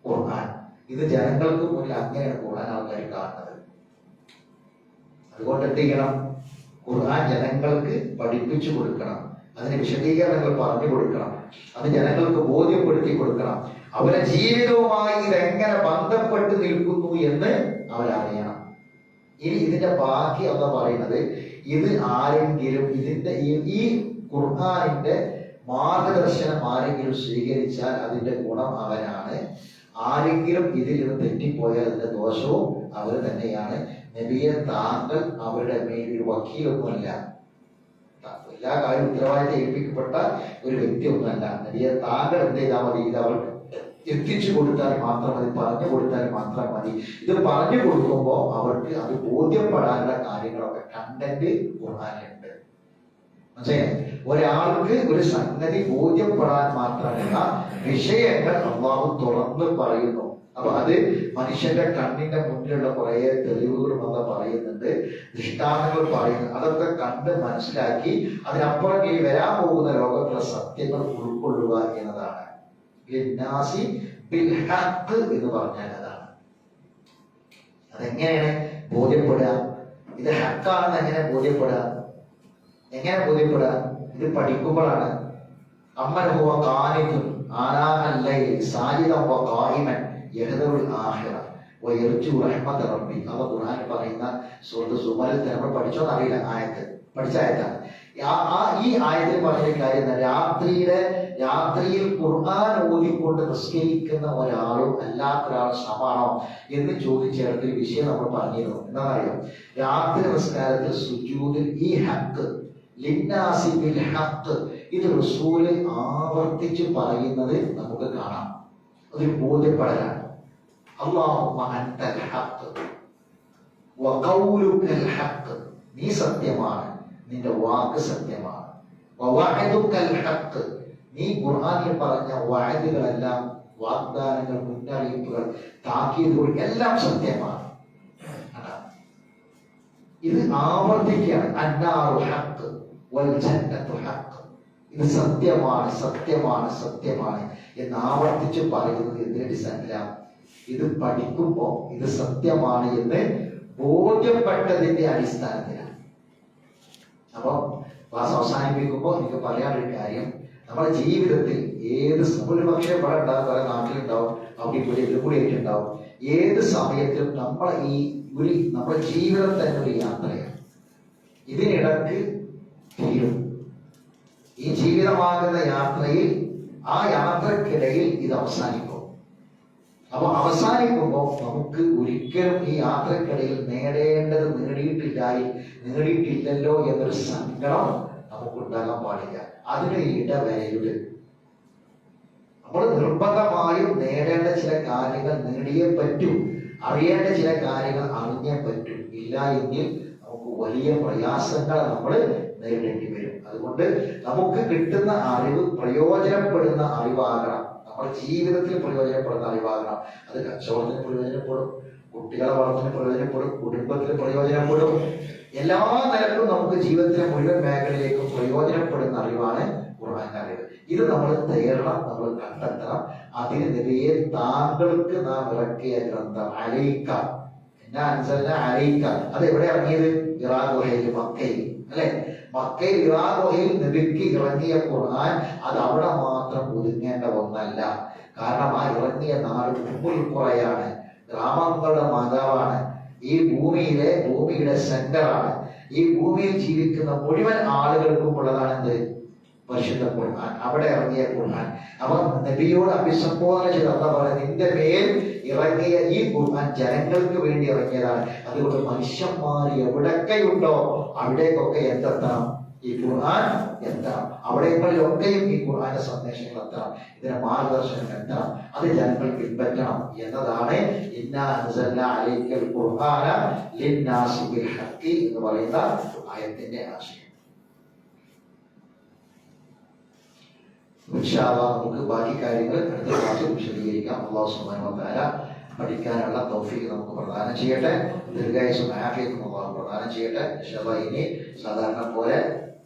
ഖുർആൻ. ഇത് ജനങ്ങൾക്ക് മുന്നിൽ അങ്ങനെയാണ് ഖുർആൻ ആൾക്കാർ കാണുന്നത്. അതുകൊണ്ട് എന്ത് ചെയ്യണം? ഖുർആൻ ജനങ്ങൾക്ക് പഠിപ്പിച്ചു കൊടുക്കണം, അതിന് വിശദീകരണങ്ങൾ പറഞ്ഞു കൊടുക്കണം, അത് ജനങ്ങൾക്ക് ബോധ്യപ്പെടുത്തി കൊടുക്കണം. അവരെ ജീവിതവുമായി ഇതെങ്ങനെ ബന്ധപ്പെട്ട് നിൽക്കുന്നു എന്ന് അവരറിയണം. ഇനി ഇതിന്റെ ബാക്കി എന്താ പറയുന്നത്? ഇത് ആരെങ്കിലും ഈ ഖുർആനിന്റെ മാർഗദർശനം ആരെങ്കിലും സ്വീകരിച്ചാൽ അതിന്റെ ഗുണം അവനാണ്. ആരെങ്കിലും ഇതിൽ നിന്ന് തെറ്റിപ്പോയാൽ അതിന്റെ ദോഷവും അവർ തന്നെയാണ്. നബിയെ, താങ്കൾ അവരുടെ മേൽ ഒരു വക്കീലൊന്നുമല്ല, എല്ലാ കാര്യവും ഉത്തരവാദിത്തം ഏൽപ്പിക്കപ്പെട്ട ഒരു വ്യക്തിയൊന്നുമല്ല. നബിയെ, താങ്കൾ എന്ത് ചെയ്താൽ മതി? ഇത് അവർക്ക് എത്തിച്ചു കൊടുത്താൽ മാത്രം മതി, പറഞ്ഞു കൊടുത്താൽ മാത്രം മതി. ഇത് പറഞ്ഞു കൊടുക്കുമ്പോൾ അവർക്ക് അത് ബോധ്യപ്പെടാനുള്ള കാര്യങ്ങളൊക്കെ കണ്ടന്റ് ഖുർആനിലുണ്ട്. മനസ്സിലായി? ഒരാൾക്ക് ഒരു സംഗതി ബോധ്യപ്പെടാൻ മാത്രമല്ല വിഷയങ്ങൾ അല്ലാഹു തുറന്ന് പറയുന്നു. അപ്പൊ അത് മനുഷ്യന്റെ കണ്ണിന്റെ മുന്നിലുള്ള കുറെ തെളിവുകളും അല്ല പറയുന്നുണ്ട്, ദൃഷ്ടാന്തങ്ങൾ പറയുന്നു. അതൊക്കെ കണ്ട് മനസ്സിലാക്കി അതിനപ്പുറം ഈ വരാൻ പോകുന്ന ലോകത്തിലെ സത്യങ്ങൾ ഉൾക്കൊള്ളുക എന്നതാണ് എന്ന് പറഞ്ഞാൽ. അതാണ് അതെങ്ങനെയാണ് ബോധ്യപ്പെടുക? ഇത് ഹക്കാണെന്ന് എങ്ങനെ ബോധ്യപ്പെടുക? എങ്ങനെ ബോധ്യപ്പെടുക? ഇത് പഠിക്കുമ്പോഴാണ്. അമ്മൻ ഹുവ ഖാനിതുൻ ആനാഅൽ ലൈൽ സാജിദൻ വ ഖായിമൻ യഹ്ദറുൽ ആഖിറ വ യർജു റഹ്മത റബ്ബി. അല്ലാഹു ഖുർആനിൽ പറയുന്ന സൂറത്ത് സുമറിൽ നമ്മൾ പഠിച്ചോന്ന് അറിയില്ല, പഠിച്ച ആയത്താണ്. ഈ ആയത്തിൽ പറഞ്ഞ കാര്യം രാത്രിയിൽ ഖുർആൻ ഓതിക്കൊണ്ട് നിസ്കരിക്കുന്ന ഒരാളും അല്ലാത്ത ഒരാളും സമാണോ എന്ന് ചോദിച്ചേർത്തൊരു വിഷയം നമ്മൾ പറഞ്ഞിരുന്നു. എന്താണെന്നറിയാം? രാത്രി നിസ്കാരത്തിൽ സുജൂദിൽ ഈ ഹക്ക് ലിന്നാസി ബിൽ ഹക്ക് ഇത് റസൂല് ആവർത്തിച്ച് പറയുന്നത് നമുക്ക് കാണാം. അതൊരു ബോധ്യപ്പെടലാണ്. അല്ലാഹുമ്മ അൻതൽ ഹക്ക് വ ഖൗലുകൽ ഹക്ക്, നീ സത്യമാണ്, നിന്റെ വാക്ക് സത്യമാണ്. വ വഅദുകൽ ഹക്ക്, നീ ഖുർആനിൽ പറഞ്ഞ വഅദുകളെല്ലാം, വാഗ്ദാനങ്ങൾ, മുന്നറിയിപ്പുകൾ, താക്കീതുകൾ എല്ലാം സത്യമാണ്. ഇത് ആവർത്തിക്കുകയാണ്. അന്നാറു ഹക്ക് വൽ ജന്നത്തു ഹക്ക്, ഇത് സത്യമാണ്, സത്യമാണ്, സത്യമാണ് എന്ന് ആവർത്തിച്ച് പറയുന്നത് എന്തിന്റെ അടിസ്ഥാനത്തിലാണ്? ഇത് പഠിക്കുമ്പോ ഇത് സത്യമാണ് എന്ന് ബോധ്യപ്പെട്ടതിന്റെ അടിസ്ഥാനത്തിലാണ്. അപ്പൊ ക്ലാസ് അവസാനിപ്പിക്കുമ്പോൾ എനിക്ക് പറയാനൊരു കാര്യം, നമ്മുടെ ജീവിതത്തിൽ ഒരു പക്ഷേ പല ഉണ്ടാവും, പല നാട്ടിലുണ്ടാവും, അവിടെ ഇവിടെ ഇതിൽ കൂടി ആയിട്ടുണ്ടാവും. ഏത് സമയത്തും നമ്മുടെ ജീവിതം തന്നെ ഒരു യാത്രയാണ്. ഇതിനിടക്ക് തീരും. ഈ ജീവിതമാകുന്ന യാത്രയിൽ, ആ യാത്രക്കിടയിൽ ഇത് അവസാനിക്കും. അപ്പൊ അവസാനിക്കുമ്പോൾ നമുക്ക് ഒരിക്കലും ഈ യാത്രക്കിടയിൽ നേടേണ്ടത് നേടിയിട്ടില്ലല്ലോ എന്നൊരു സങ്കടം നമുക്കുണ്ടാകാൻ പാടില്ല. അതിന് ഇടവരരുത്. നമ്മൾ നിർബന്ധമായും നേടേണ്ട ചില കാര്യങ്ങൾ നേടിയേ പറ്റൂ, അറിയേണ്ട ചില കാര്യങ്ങൾ അറിഞ്ഞേ പറ്റൂ. ഇല്ല എങ്കിൽ നമുക്ക് വലിയ പ്രയാസങ്ങൾ നമ്മൾ നേരിടേണ്ടി വരും. അതുകൊണ്ട് നമുക്ക് കിട്ടുന്ന അറിവ് പ്രയോജനപ്പെടുന്ന അറിവാകണം, നമ്മുടെ ജീവിതത്തിൽ പ്രയോജനപ്പെടുന്ന അറിവാകണം. അത് കച്ചവടത്തിന് പ്രയോജനപ്പെടും, കുട്ടികളെ വളർത്തിന് പ്രയോജനപ്പെടും, കുടുംബത്തിന് പ്രയോജനപ്പെടും. എല്ലാ നിലക്കും നമുക്ക് ജീവിതത്തിലെ മുഴുവൻ മേഖലയിലേക്കും പ്രയോജനപ്പെടുന്ന അറിവാണ് ഖുർആന്റെ അറിവ്. ഇത് നമ്മൾ തേടണം, നമ്മൾ കണ്ടെത്തണം. അതിന് നബിയെ, താങ്കൾക്ക് നാം ഇറക്കിയ ഗ്രന്ഥം അലൈക്ക അലൈക്ക, അത് എവിടെ ഇറങ്ങിയത്? ഹിറാ ഗുഹയിൽ, മക്കയിൽ അല്ലെ? മക്കയിൽ ഹിറാ ഗുഹയിൽ നബിക്ക് ഇറങ്ങിയ ഖുർആൻ അത് അവിടെ മാത്രം ഒതുങ്ങേണ്ട ഒന്നല്ല. കാരണം ആ ഇറങ്ങിയ നാട് ഉമ്മുൽ ഖുറയാണ്, ഗ്രാമങ്ങളുടെ മാതാവാണ്, ഈ ഭൂമിയുടെ സെന്ററാണ്. ഈ ഭൂമിയിൽ ജീവിക്കുന്ന മുഴുവൻ ആളുകൾക്കും ഉള്ളതാണ് എന്ത്? പരിശുദ്ധ ഖുർആൻ, അവിടെ ഇറങ്ങിയ ഖുർആൻ. അപ്പൊ നബിയോട് അഭിസംബോധന ചെയ്ത് അല്ലാഹു പറയുന്നത്, നിന്റെ മേൽ ഇറങ്ങിയ ഈ ഖുർആൻ ജനങ്ങൾക്ക് വേണ്ടി ഇറങ്ങിയതാണ്. അതുകൊണ്ട് മനുഷ്യന്മാർ എവിടൊക്കെയുണ്ടോ അവിടേക്കൊക്കെ എന്തെത്തണം? ഈ ഖുർആൻ എത്തണം. അവിടങ്ങളിലൊക്കെയും ഈ ഖുർആന്റെ സന്ദേശങ്ങൾ എത്തണം, ഇതിന്റെ മാർഗദർശനം എത്തണം, അത് ജനങ്ങൾ പിൻപറ്റണം എന്നതാണ് ഇന്നാ അൻസൽനാ അലൈക്കൽ ഖുർആന ലിന്നാസി ബിൽ ഹഖ് എന്ന് പറയുന്ന ആയത്തിന്റെ ആശയം. ഇൻഷാ അല്ലാഹ് നമുക്ക് ബാക്കി കാര്യങ്ങൾ അടുത്ത ക്ലാസ്സിൽ വിശദീകരിക്കാം. അല്ലാഹു സുബ്ഹാനഹു വ തആല പഠിക്കാനുള്ള തൗഫീഖ് നമുക്ക് പ്രദാനം ചെയ്യട്ടെ. ദീർഘായുസ്സും ആഫിയത്തും അല്ലാഹു പ്രദാനം ചെയ്യട്ടെ. ഇൻഷാ അല്ലാഹ് ഇനി സാധാരണ പോലെ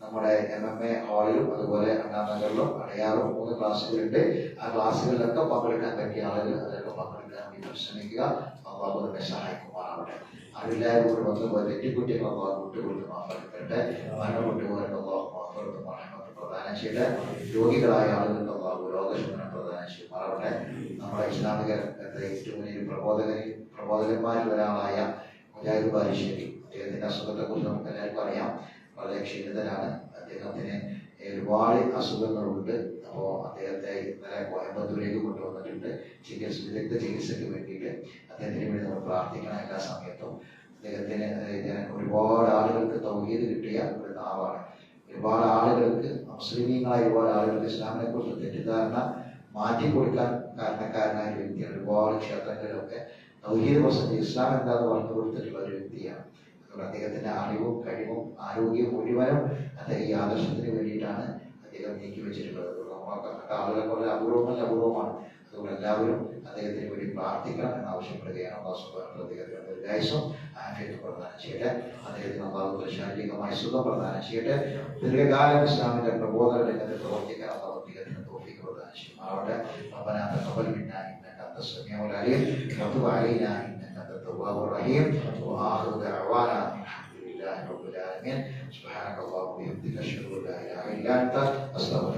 നമ്മുടെ MMA ഹാളിലും അതുപോലെ അണ്ണാനഗറിലും അടയാറും 3 ക്ലാസ്സുകളുണ്ട്. ആ ക്ലാസ്സുകളിലൊക്കെ പങ്കെടുക്കാൻ പറ്റിയ ആളുകൾ അതിലൊക്കെ പങ്കെടുക്കാൻ വേണ്ടി ശ്രമിക്കുക. അല്ലാഹു നമ്മെ സഹായിക്കുമാറാവട്ടെ. അറിവില്ലായ്മ വന്ന് തെറ്റിക്കുറ്റികൾ അല്ലാഹു വിട്ടുകൊടുത്ത് മാഫിക്കട്ടെ. മരണപ്പെട്ടുപോയിട്ട് അല്ലാഹു മാഫിറത്തും റഹ്മത്തും പ്രദാനം ചെയ്യട്ടെ. രോഗികളായ ആളുകൾക്ക് അല്ലാഹു രോഗശമനം പ്രദാനം ചെയ്യുമാറാവട്ടെ. നമ്മുടെ ഇസ്ലാമിക ഏറ്റവും വലിയ പ്രബോധകന്മാരിൽ ഒരാളായ മുജാഹിദ് ബാലുശ്ശേരി. അദ്ദേഹത്തിന്റെ അസുഖത്തെക്കുറിച്ച് നമുക്ക് എല്ലാവർക്കും അറിയാം. വളരെ ക്ഷീണിതനാണ്. അദ്ദേഹത്തിന് ഒരുപാട് അസുഖങ്ങളുണ്ട്. അപ്പോൾ അദ്ദേഹത്തെ ഇന്നലെ കോയമ്പത്തൂരേക്ക് കൊണ്ടുവന്നിട്ടുണ്ട് വിദഗ്ധ ചികിത്സയ്ക്ക് വേണ്ടിയിട്ട്. അദ്ദേഹത്തിന് വേണ്ടി നമ്മൾ പ്രാർത്ഥിക്കണം എല്ലാ സമയത്തും. അദ്ദേഹത്തിന് ഒരുപാട് ആളുകൾക്ക് തൗഹീദ് കിട്ടിയ ഒരു നാവാണ്. ഒരുപാട് ആളുകൾക്ക്, മുസ്ലിമീങ്ങളായ ഒരുപാട് ആളുകൾക്ക് ഇസ്ലാമിനെ കുറിച്ച് തെറ്റിദ്ധാരണ മാറ്റിക്കൊടുക്കാൻ കാരണക്കാരനായ ഒരു വ്യക്തിയാണ്. ഒരുപാട് ക്ഷേത്രങ്ങളിലൊക്കെ തൗഹീദ് പ്രസംഗിച്ച് ഇസ്ലാം എന്താണെന്ന് പറഞ്ഞു കൊടുത്തിട്ടുള്ള ഒരു വ്യക്തിയാണ്. അതുകൊണ്ട് അദ്ദേഹത്തിന്റെ അറിവും കഴിവും ആരോഗ്യവും മുഴുവനും അദ്ദേഹം ഈ ആദർശത്തിന് വേണ്ടിയിട്ടാണ് അദ്ദേഹം നീക്കി വെച്ചിട്ടുള്ളത്. ആളുകൾ വളരെ അപൂർവമാണ്. അതുകൊണ്ട് എല്ലാവരും അദ്ദേഹത്തിന് വേണ്ടി പ്രാർത്ഥിക്കണം എന്ന് ആവശ്യപ്പെടുകയാണ്. അല്ലാഹു സുബ്ഹാനഹു അദ്ദേഹത്തിന് ദീർഘായുസ്സും ആഫിയത്തും പ്രദാനം ചെയ്യട്ടെ. അദ്ദേഹത്തിന് അല്ലാഹു ശാരീരികമായ സുഖം പ്രദാനം ചെയ്യട്ടെ. ദീർഘകാലം ഇസ്ലാമിന്റെ പ്രബോധന രംഗത്ത് പ്രവർത്തിക്കാൻ അല്ലാഹു അദ്ദേഹത്തിന് തൗഫീഖ് പ്രദാനം ചെയ്യുമാറാവട്ടെ. ربنا تقبل منا انك انت السميع العليم وتب علينا انك انت التواب الرحيم واخر دعوانا الحمد لله رب العالمين. سبحانك اللهم وبحمدك اشهد ان لا اله الا انت استغفرك